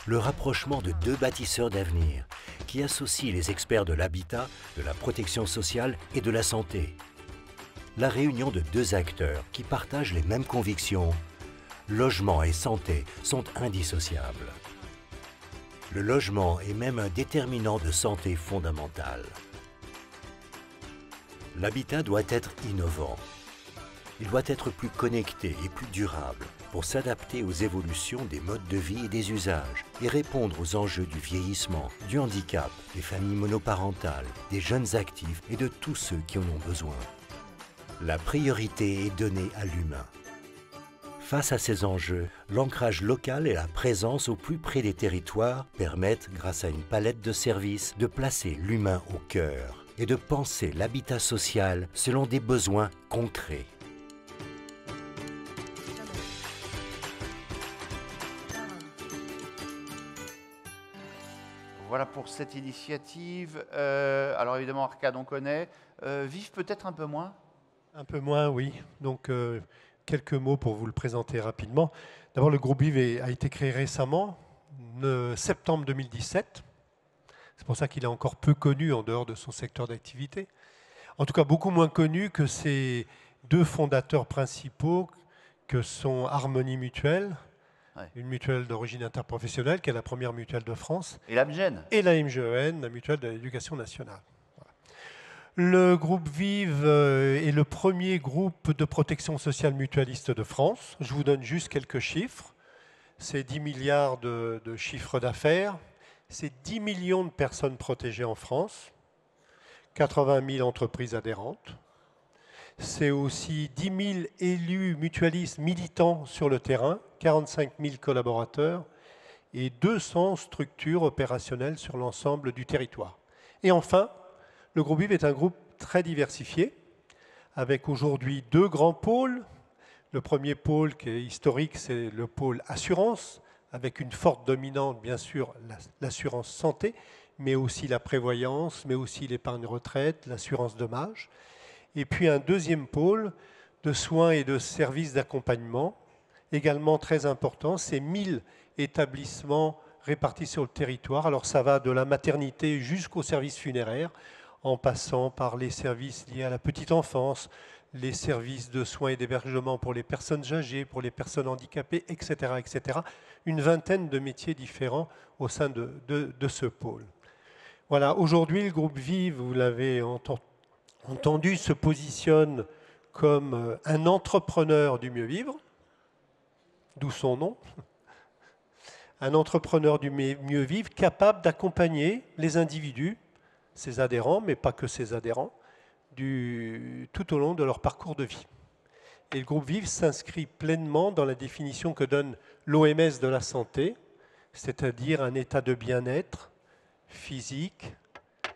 Le rapprochement de deux bâtisseurs d'avenir qui associent les experts de l'habitat, de la protection sociale et de la santé. La réunion de deux acteurs qui partagent les mêmes convictions. Logement et santé sont indissociables. Le logement est même un déterminant de santé fondamental. L'habitat doit être innovant. Il doit être plus connecté et plus durable pour s'adapter aux évolutions des modes de vie et des usages et répondre aux enjeux du vieillissement, du handicap, des familles monoparentales, des jeunes actifs et de tous ceux qui en ont besoin. La priorité est donnée à l'humain. Face à ces enjeux, l'ancrage local et la présence au plus près des territoires permettent, grâce à une palette de services, de placer l'humain au cœur et de penser l'habitat social selon des besoins concrets. Voilà pour cette initiative. Alors évidemment, Arcade, on connaît. Vive peut-être un peu moins? Un peu moins, oui. Donc, quelques mots pour vous le présenter rapidement. D'abord, le groupe Vive a été créé récemment, septembre 2017. C'est pour ça qu'il est encore peu connu en dehors de son secteur d'activité. En tout cas, beaucoup moins connu que ses deux fondateurs principaux, que sont Harmonie Mutuelle, une mutuelle d'origine interprofessionnelle, qui est la première mutuelle de France. Et la MGEN. Et la MGEN, la mutuelle de l'éducation nationale. Voilà. Le groupe Vive est le premier groupe de protection sociale mutualiste de France. Je vous donne juste quelques chiffres. C'est 10 milliards de chiffre d'affaires. C'est 10 millions de personnes protégées en France. 80 000 entreprises adhérentes. C'est aussi 10 000 élus mutualistes militants sur le terrain, 45 000 collaborateurs et 200 structures opérationnelles sur l'ensemble du territoire. Et enfin, le groupe Vive est un groupe très diversifié, avec aujourd'hui deux grands pôles. Le premier pôle qui est historique, c'est le pôle assurance, avec une forte dominante, bien sûr, l'assurance santé, mais aussi la prévoyance, mais aussi l'épargne retraite, l'assurance dommage. Et puis un deuxième pôle de soins et de services d'accompagnement, également très important, c'est 1000 établissements répartis sur le territoire. Alors ça va de la maternité jusqu'aux services funéraires, en passant par les services liés à la petite enfance, les services de soins et d'hébergement pour les personnes âgées, pour les personnes handicapées, etc., etc. Une vingtaine de métiers différents au sein de ce pôle. Voilà, aujourd'hui, le groupe Vive, vous l'avez entendu, se positionne comme un entrepreneur du mieux vivre, d'où son nom, un entrepreneur du mieux vivre capable d'accompagner les individus, ses adhérents, mais pas que ses adhérents, tout au long de leur parcours de vie. Et le groupe VIVE s'inscrit pleinement dans la définition que donne l'OMS de la santé, c'est-à-dire un état de bien-être physique,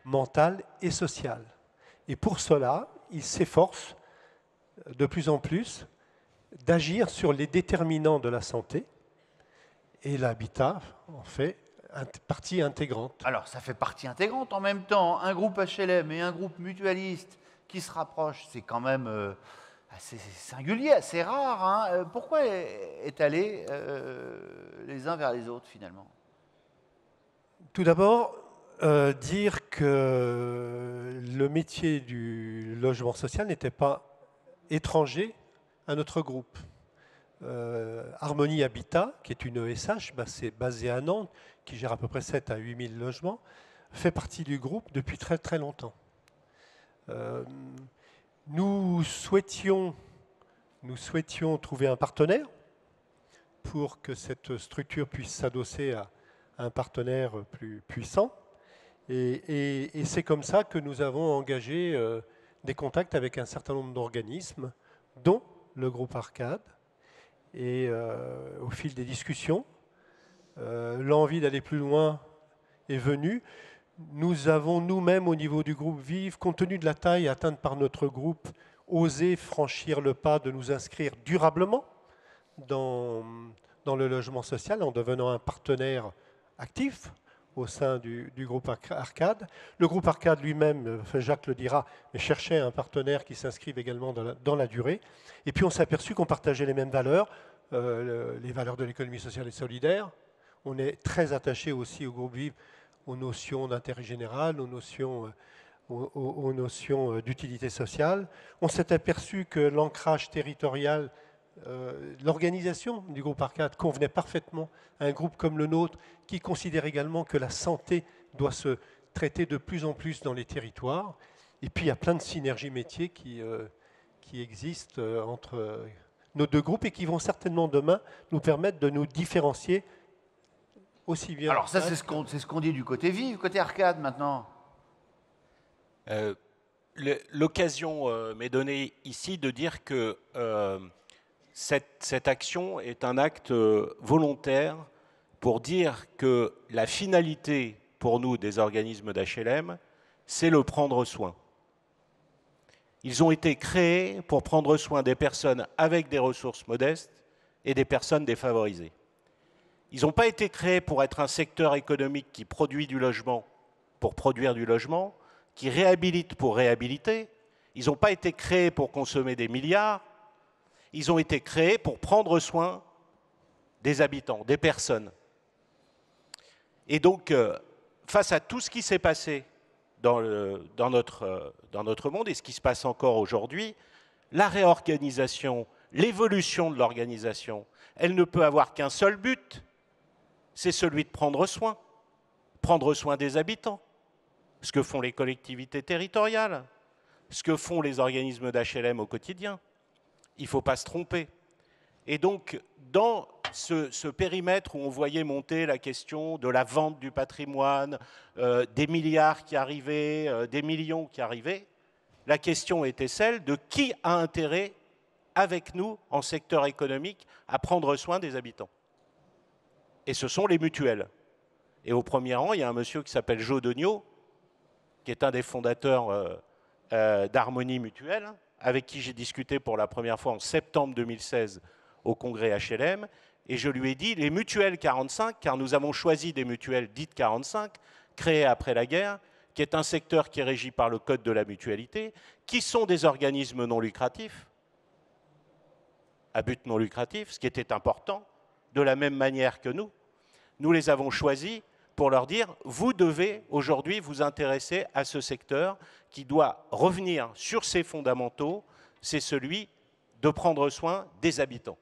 mental et social. Et pour cela, il s'efforce de plus en plus d'agir sur les déterminants de la santé, et l'habitat en fait partie intégrante. Alors, ça fait partie intégrante. En même temps, un groupe HLM et un groupe mutualiste qui se rapprochent, c'est quand même assez singulier, assez rare. Hein. Pourquoi étaler les uns vers les autres, finalement? Tout d'abord, dire que le métier du logement social n'était pas étranger à notre groupe. Harmonie Habitat, qui est une ESH, c'est basé à Nantes, qui gère à peu près 7 à 8 000 logements, fait partie du groupe depuis très très longtemps. Nous souhaitions trouver un partenaire pour que cette structure puisse s'adosser à un partenaire plus puissant. Et c'est comme ça que nous avons engagé des contacts avec un certain nombre d'organismes, dont le groupe Arcade. Et au fil des discussions, l'envie d'aller plus loin est venue. Nous avons nous-mêmes, au niveau du groupe VIVE, compte tenu de la taille atteinte par notre groupe, osé franchir le pas de nous inscrire durablement dans le logement social en devenant un partenaire actif au sein du groupe Arcade. Le groupe Arcade lui-même, Jacques le dira, cherchait un partenaire qui s'inscrive également dans la durée. Et puis on s'est aperçu qu'on partageait les mêmes valeurs, les valeurs de l'économie sociale et solidaire. On est très attaché aussi au groupe VIVE aux notions d'intérêt général, aux notions d'utilité sociale. On s'est aperçu que l'ancrage territorial, l'organisation du groupe Arcade convenait parfaitement à un groupe comme le nôtre qui considère également que la santé doit se traiter de plus en plus dans les territoires. Et puis il y a plein de synergies métiers qui existent entre nos deux groupes et qui vont certainement demain nous permettre de nous différencier aussi bien. Alors ça, c'est ce qu'on dit du côté VIVE, côté Arcade maintenant. L'occasion m'est donnée ici de dire que cette action est un acte volontaire pour dire que la finalité pour nous des organismes d'HLM, c'est le prendre soin. Ils ont été créés pour prendre soin des personnes avec des ressources modestes et des personnes défavorisées. Ils n'ont pas été créés pour être un secteur économique qui produit du logement pour produire du logement, qui réhabilite pour réhabiliter. Ils n'ont pas été créés pour consommer des milliards. Ils ont été créés pour prendre soin des habitants, des personnes. Et donc, face à tout ce qui s'est passé dans notre monde et ce qui se passe encore aujourd'hui, la réorganisation, l'évolution de l'organisation, elle ne peut avoir qu'un seul but, c'est celui de prendre soin des habitants, ce que font les collectivités territoriales, ce que font les organismes d'HLM au quotidien. Il ne faut pas se tromper. Et donc, dans ce périmètre où on voyait monter la question de la vente du patrimoine, des milliards qui arrivaient, des millions qui arrivaient, la question était celle de qui a intérêt, avec nous, en secteur économique, à prendre soin des habitants. Et ce sont les mutuelles. Et au premier rang, il y a un monsieur qui s'appelle Jo Degnaud, qui est un des fondateurs d'Harmonie Mutuelle, avec qui j'ai discuté pour la première fois en septembre 2016 au congrès HLM, et je lui ai dit, les mutuelles 45, car nous avons choisi des mutuelles dites 45, créées après la guerre, qui est un secteur qui est régi par le Code de la mutualité, qui sont des organismes non lucratifs, à but non lucratif, ce qui était important, de la même manière que nous les avons choisis pour leur dire, vous devez aujourd'hui vous intéresser à ce secteur qui doit revenir sur ses fondamentaux, c'est celui de prendre soin des habitants.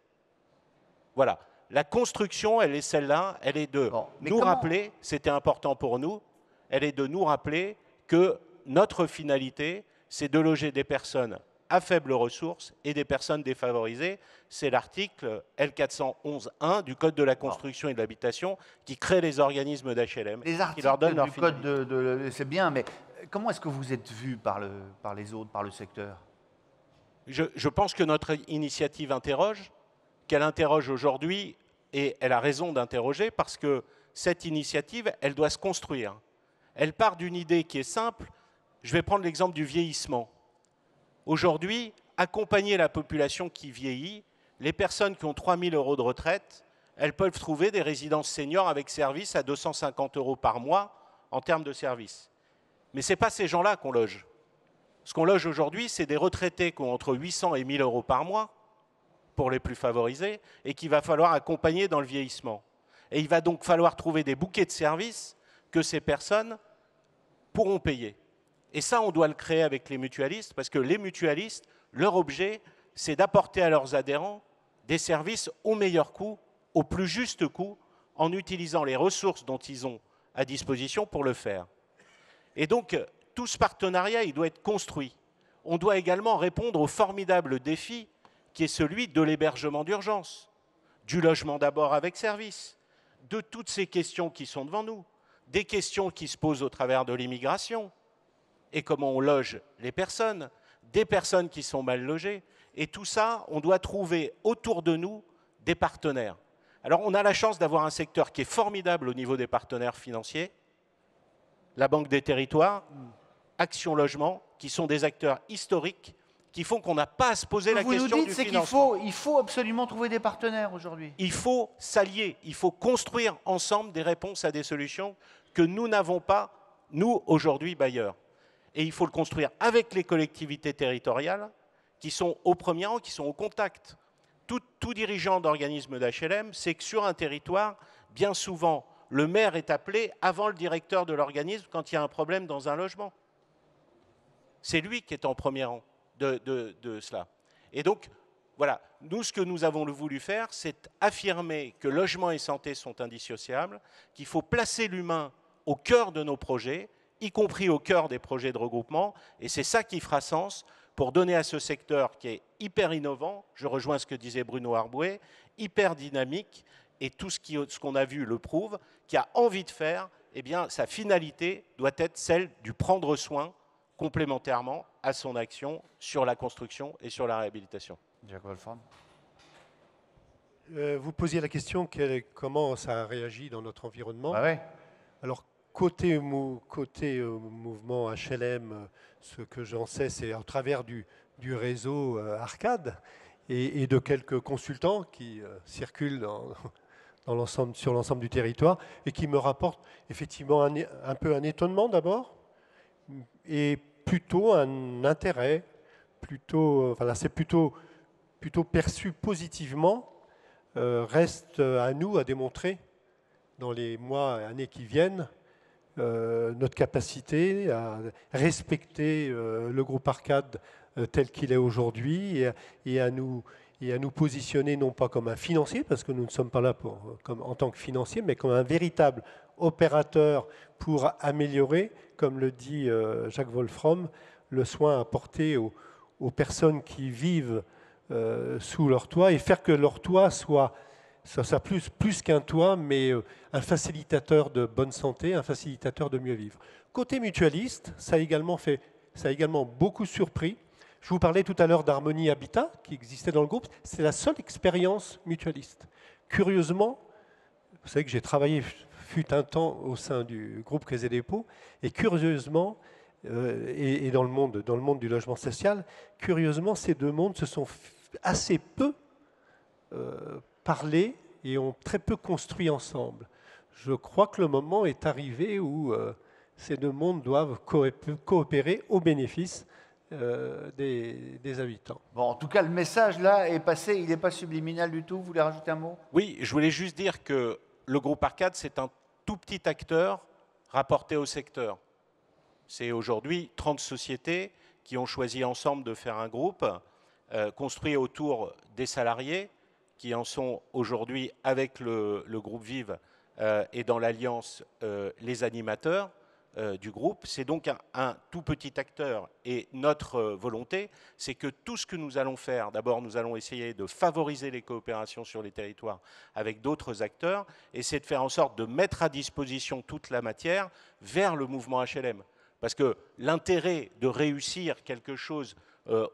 Voilà. La construction, elle est celle-là, elle est de nous rappeler, c'était important pour nous, elle est de nous rappeler que notre finalité, c'est de loger des personnes à faibles ressources et des personnes défavorisées. C'est l'article L411.1 du Code de la construction et de l'habitation qui crée les organismes d'HLM. Les articles qui leur donnent leur du Code, c'est bien, mais comment est-ce que vous êtes vu par les autres, par le secteur? Je pense que notre initiative interroge, qu'elle interroge aujourd'hui, et elle a raison d'interroger parce que cette initiative, elle doit se construire. Elle part d'une idée qui est simple. Je vais prendre l'exemple du vieillissement. Aujourd'hui, accompagner la population qui vieillit, les personnes qui ont 3 000 € de retraite, elles peuvent trouver des résidences seniors avec service à 250 € par mois en termes de services. Mais ce n'est pas ces gens-là qu'on loge. Ce qu'on loge aujourd'hui, c'est des retraités qui ont entre 800 et 1 000 € par mois, pour les plus favorisés, et qu'il va falloir accompagner dans le vieillissement. Et il va donc falloir trouver des bouquets de services que ces personnes pourront payer. Et ça, on doit le créer avec les mutualistes, parce que les mutualistes, leur objet, c'est d'apporter à leurs adhérents des services au meilleur coût, au plus juste coût, en utilisant les ressources dont ils ont à disposition pour le faire. Et donc, tout ce partenariat, il doit être construit. On doit également répondre au formidable défi qui est celui de l'hébergement d'urgence, du logement d'abord avec service, de toutes ces questions qui sont devant nous, des questions qui se posent au travers de l'immigration, et comment on loge les personnes, des personnes qui sont mal logées, et tout ça, on doit trouver autour de nous des partenaires. Alors, on a la chance d'avoir un secteur qui est formidable au niveau des partenaires financiers, la Banque des Territoires, Action Logement, qui sont des acteurs historiques qui font qu'on n'a pas à se poser la question du financement. Vous nous dites, c'est qu'il faut absolument trouver des partenaires aujourd'hui. Il faut s'allier, il faut construire ensemble des réponses à des solutions que nous n'avons pas, nous, aujourd'hui, bailleurs. Et il faut le construire avec les collectivités territoriales qui sont au premier rang, qui sont au contact. Tout dirigeant d'organisme d'HLM, c'est que sur un territoire, bien souvent, le maire est appelé avant le directeur de l'organisme quand il y a un problème dans un logement. C'est lui qui est en premier rang de cela. Et donc, voilà, nous, ce que nous avons voulu faire, c'est affirmer que logement et santé sont indissociables, qu'il faut placer l'humain au cœur de nos projets, y compris au cœur des projets de regroupement, et c'est ça qui fera sens pour donner à ce secteur qui est hyper innovant, je rejoins ce que disait Bruno Arbouet, hyper dynamique, et tout ce qu'on a vu le prouve, qui a envie de faire, eh bien, sa finalité doit être celle du prendre soin complémentairement à son action sur la construction et sur la réhabilitation. Jacques Wolfram. Vous posiez la question comment ça a réagi dans notre environnement. Ah ouais. Alors, côté mouvement HLM, ce que j'en sais, c'est à travers du réseau Arcade et de quelques consultants qui circulent sur l'ensemble du territoire et qui me rapportent effectivement un peu un étonnement d'abord, et plutôt un intérêt, c'est plutôt perçu positivement. Reste à nous à démontrer dans les mois et années qui viennent notre capacité à respecter le groupe Arcade tel qu'il est aujourd'hui et à nous positionner non pas comme un financier, parce que nous ne sommes pas là en tant que financier, mais comme un véritable opérateur pour améliorer, comme le dit Jacques Wolfram, le soin apporté aux personnes qui vivent sous leur toit et faire que leur toit soit plus qu'un toit, mais un facilitateur de bonne santé, un facilitateur de mieux vivre. Côté mutualiste, ça a également beaucoup surpris. Je vous parlais tout à l'heure d'Harmonie Habitat, qui existait dans le groupe. C'est la seule expérience mutualiste. Curieusement, vous savez que j'ai travaillé fut un temps au sein du groupe Caisse des dépôts, et curieusement, et dans le monde du logement social, curieusement, ces deux mondes se sont assez peu parlé et ont très peu construit ensemble. Je crois que le moment est arrivé où ces deux mondes doivent coopérer au bénéfice des habitants. Bon, en tout cas, le message là est passé, il n'est pas subliminal du tout. Vous voulez rajouter un mot? Oui, je voulais juste dire que le groupe Arcade, c'est un tout petit acteur rapporté au secteur. C'est aujourd'hui 30 sociétés qui ont choisi ensemble de faire un groupe construit autour des salariés, qui en sont aujourd'hui avec le groupe Vive et dans l'Alliance les animateurs. du groupe. C'est donc un tout petit acteur et notre volonté, c'est que tout ce que nous allons faire, d'abord nous allons essayer de favoriser les coopérations sur les territoires avec d'autres acteurs et c'est de faire en sorte de mettre à disposition toute la matière vers le mouvement HLM. Parce que l'intérêt de réussir quelque chose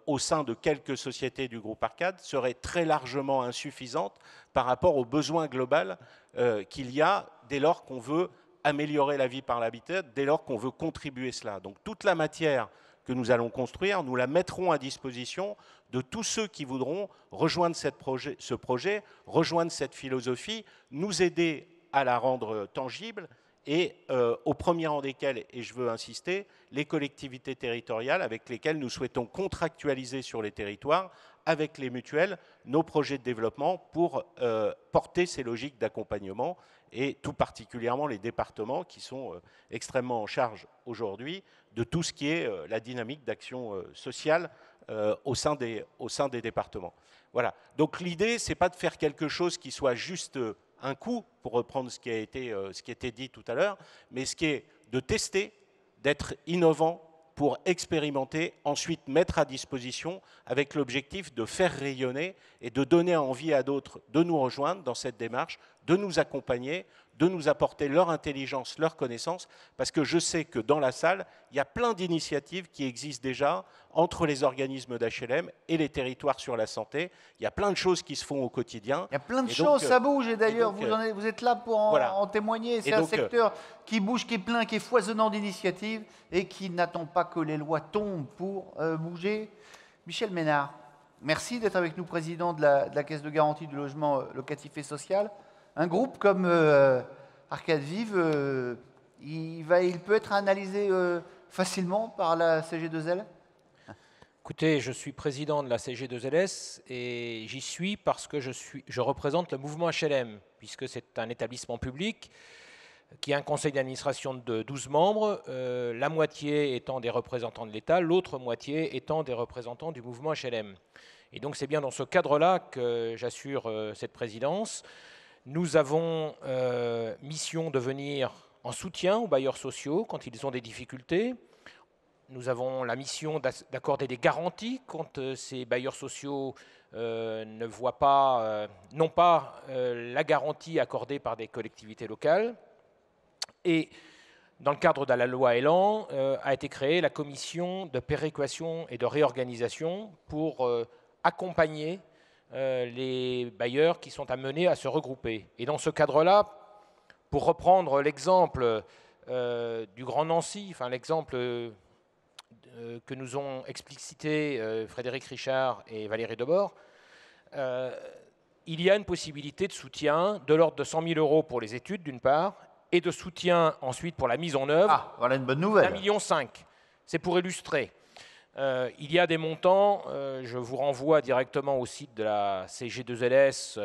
au sein de quelques sociétés du groupe Arcade serait très largement insuffisante par rapport au besoin global qu'il y a dès lors qu'on veut améliorer la vie par l'habitat, dès lors qu'on veut contribuer cela. Donc toute la matière que nous allons construire, nous la mettrons à disposition de tous ceux qui voudront rejoindre ce projet, rejoindre cette philosophie, nous aider à la rendre tangible et au premier rang desquels, et je veux insister, les collectivités territoriales avec lesquelles nous souhaitons contractualiser sur les territoires, avec les mutuelles, nos projets de développement pour porter ces logiques d'accompagnement et tout particulièrement les départements qui sont extrêmement en charge aujourd'hui de tout ce qui est la dynamique d'action sociale au sein des départements. Voilà. Donc l'idée, ce n'est pas de faire quelque chose qui soit juste un coup, pour reprendre ce qui a été dit tout à l'heure, mais ce qui est de tester, d'être innovant pour expérimenter, ensuite mettre à disposition avec l'objectif de faire rayonner et de donner envie à d'autres de nous rejoindre dans cette démarche, de nous accompagner, de nous apporter leur intelligence, leur connaissance, parce que je sais que dans la salle, il y a plein d'initiatives qui existent déjà entre les organismes d'HLM et les territoires sur la santé. Il y a plein de choses qui se font au quotidien. Il y a plein de choses, ça bouge, et d'ailleurs, vous êtes là pour en témoigner. C'est un secteur qui bouge, qui est plein, qui est foisonnant d'initiatives et qui n'attend pas que les lois tombent pour bouger. Michel Ménard, merci d'être avec nous, président de la Caisse de garantie du logement locatif et social. Un groupe comme Arcade Vive, il peut être analysé facilement par la CG2L ? Écoutez, je suis président de la CG2LS et j'y suis parce que je représente le mouvement HLM, puisque c'est un établissement public qui a un conseil d'administration de 12 membres, la moitié étant des représentants de l'État, l'autre moitié étant des représentants du mouvement HLM. Et donc c'est bien dans ce cadre-là que j'assure cette présidence. Nous avons mission de venir en soutien aux bailleurs sociaux quand ils ont des difficultés. Nous avons la mission d'accorder des garanties quand ces bailleurs sociaux ne voient pas, n'ont pas la garantie accordée par des collectivités locales. Et dans le cadre de la loi Elan, a été créée la commission de péréquation et de réorganisation pour accompagner les bailleurs qui sont amenés à se regrouper. Et dans ce cadre-là, pour reprendre l'exemple du Grand Nancy, enfin l'exemple que nous ont explicité Frédéric Richard et Valérie Debord, il y a une possibilité de soutien de l'ordre de 100 000 € pour les études, d'une part, et de soutien ensuite pour la mise en œuvre. Ah, voilà une bonne nouvelle. 1,5 million. C'est pour illustrer. Il y a des montants, je vous renvoie directement au site de la CG2LS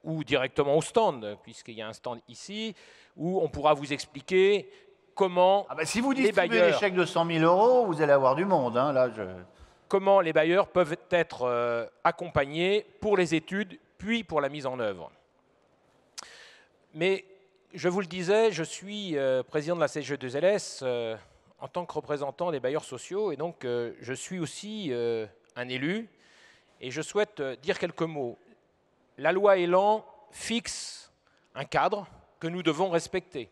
ou directement au stand, puisqu'il y a un stand ici, où on pourra vous expliquer comment si vous distribuez les chèques de 100 000 €, vous allez avoir du monde. Hein, là, comment les bailleurs peuvent être accompagnés pour les études, puis pour la mise en œuvre. Mais je vous le disais, je suis président de la CG2LS en tant que représentant des bailleurs sociaux, et donc je suis aussi un élu, et je souhaite dire quelques mots. La loi Elan fixe un cadre que nous devons respecter.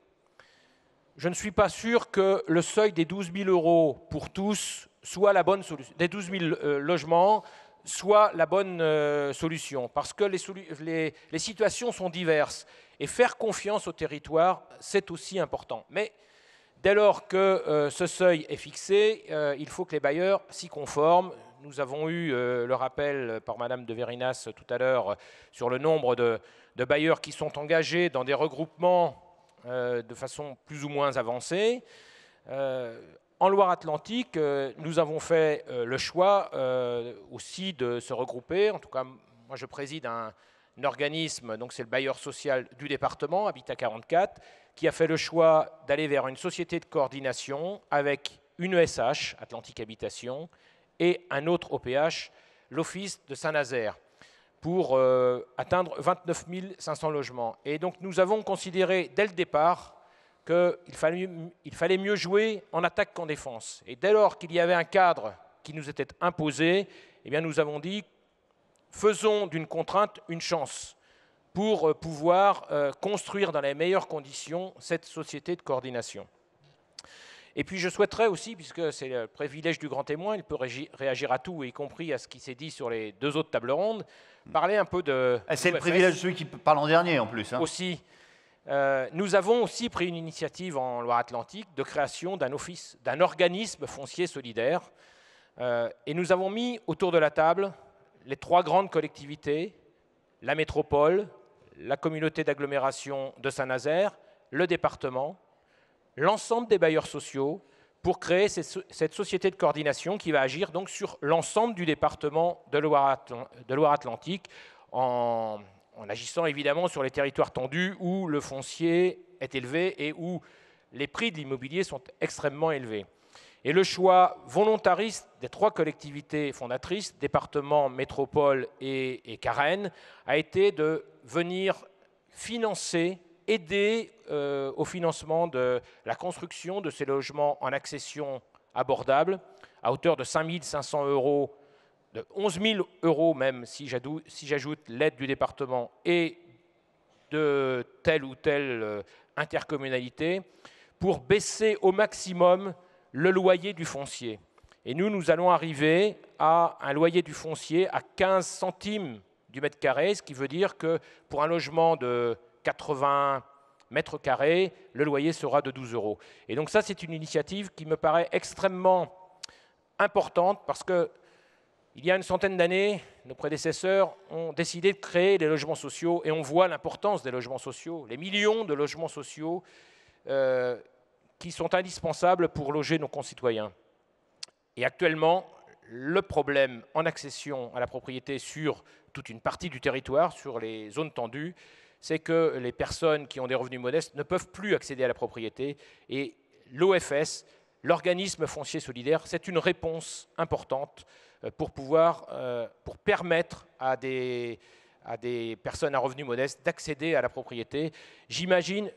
Je ne suis pas sûr que le seuil des 12 000 € pour tous soit la bonne solution, des 12 000 logements soit la bonne solution, parce que les situations sont diverses, et faire confiance au territoire, c'est aussi important. Mais dès lors que ce seuil est fixé, il faut que les bailleurs s'y conforment. Nous avons eu le rappel par Madame de Vérinas tout à l'heure sur le nombre de bailleurs qui sont engagés dans des regroupements de façon plus ou moins avancée. En Loire-Atlantique, nous avons fait le choix aussi de se regrouper. En tout cas, moi je préside un organisme, donc c'est le bailleur social du département, Habitat 44, qui a fait le choix d'aller vers une société de coordination avec une ESH, Atlantique Habitation, et un autre OPH, l'Office de Saint-Nazaire, pour atteindre 29 500 logements. Et donc nous avons considéré dès le départ qu'il fallait mieux jouer en attaque qu'en défense. Et dès lors qu'il y avait un cadre qui nous était imposé, eh bien nous avons dit, faisons d'une contrainte une chance pour pouvoir construire dans les meilleures conditions cette société de coordination. Et puis je souhaiterais aussi, puisque c'est le privilège du grand témoin, il peut réagir à tout, y compris à ce qui s'est dit sur les 2 autres tables rondes, parler un peu de... C'est le privilège de celui qui parle en dernier en plus. Hein. Aussi. Nous avons aussi pris une initiative en Loire-Atlantique de création d'un organisme foncier solidaire. Et nous avons mis autour de la table les 3 grandes collectivités, la métropole, la communauté d'agglomération de Saint-Nazaire, le département, l'ensemble des bailleurs sociaux pour créer cette société de coordination qui va agir donc sur l'ensemble du département de Loire-Atlantique en agissant évidemment sur les territoires tendus où le foncier est élevé et où les prix de l'immobilier sont extrêmement élevés. Et le choix volontariste des 3 collectivités fondatrices, département, métropole et Carène, a été de venir financer, aider au financement de la construction de ces logements en accession abordable à hauteur de 5 500 €, de 11 000 € même si j'ajoute l'aide du département et de telle ou telle intercommunalité, pour baisser au maximum le loyer du foncier. Et nous allons arriver à un loyer du foncier à 15 centimes du mètre carré, ce qui veut dire que pour un logement de 80 mètres carrés, le loyer sera de 12 €. Et donc ça, c'est une initiative qui me paraît extrêmement importante parce que il y a une centaine d'années, nos prédécesseurs ont décidé de créer les logements sociaux et on voit l'importance des logements sociaux, les millions de logements sociaux qui sont indispensables pour loger nos concitoyens. Et actuellement, le problème en accession à la propriété sur toute une partie du territoire, sur les zones tendues, c'est que les personnes qui ont des revenus modestes ne peuvent plus accéder à la propriété. Et l'OFS, l'organisme foncier solidaire, c'est une réponse importante pour permettre à des personnes à revenus modestes d'accéder à la propriété. J'imagine,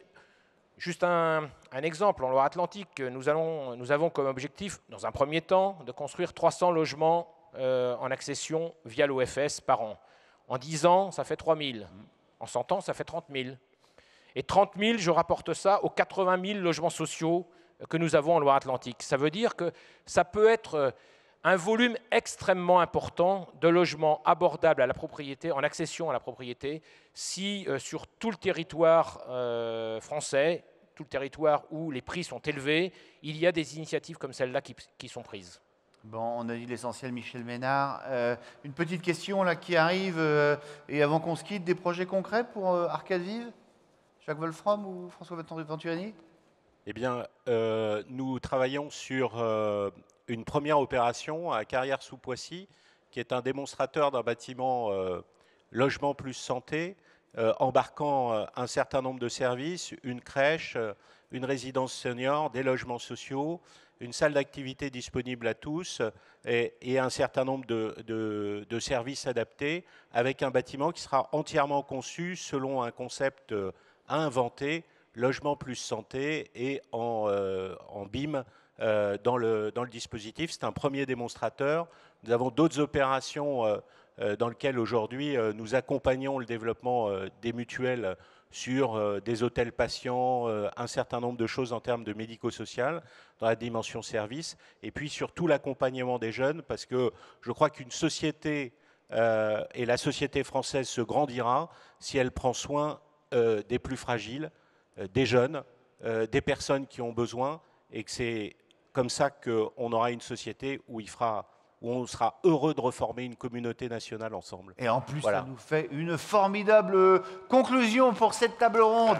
juste un exemple, en Loire-Atlantique, nous avons comme objectif, dans un premier temps, de construire 300 logements en accession via l'OFS par an. En 10 ans, ça fait 3 000. En 100 ans, ça fait 30 000. Et 30 000, je rapporte ça aux 80 000 logements sociaux que nous avons en Loire-Atlantique. Ça veut dire que ça peut être un volume extrêmement important de logements abordables à la propriété, en accession à la propriété, si sur tout le territoire français, tout le territoire où les prix sont élevés, il y a des initiatives comme celle-là qui sont prises. Bon, on a dit l'essentiel, Michel Ménard. Une petite question là qui arrive, et avant qu'on se quitte, des projets concrets pour Arcade Vive? Jacques Wolfram ou François Venturini? Eh bien, nous travaillons sur une première opération à Carrières-sous-Poissy, qui est un démonstrateur d'un bâtiment logement plus santé, embarquant un certain nombre de services, une crèche, une résidence senior, des logements sociaux, une salle d'activité disponible à tous et un certain nombre de services adaptés, avec un bâtiment qui sera entièrement conçu selon un concept à inventer, logement plus santé, et en BIM dans le dispositif. C'est un premier démonstrateur. Nous avons d'autres opérations dans lesquelles aujourd'hui nous accompagnons le développement des mutuelles sur des hôtels patients, un certain nombre de choses en termes de médico-social, dans la dimension service, et puis surtout l'accompagnement des jeunes, parce que je crois qu'une société, et la société française se grandira si elle prend soin des plus fragiles, des jeunes, des personnes qui ont besoin, et que c'est comme ça qu'on aura une société où on sera heureux de reformer une communauté nationale ensemble. Et en plus, voilà. Ça nous fait une formidable conclusion pour cette table ronde.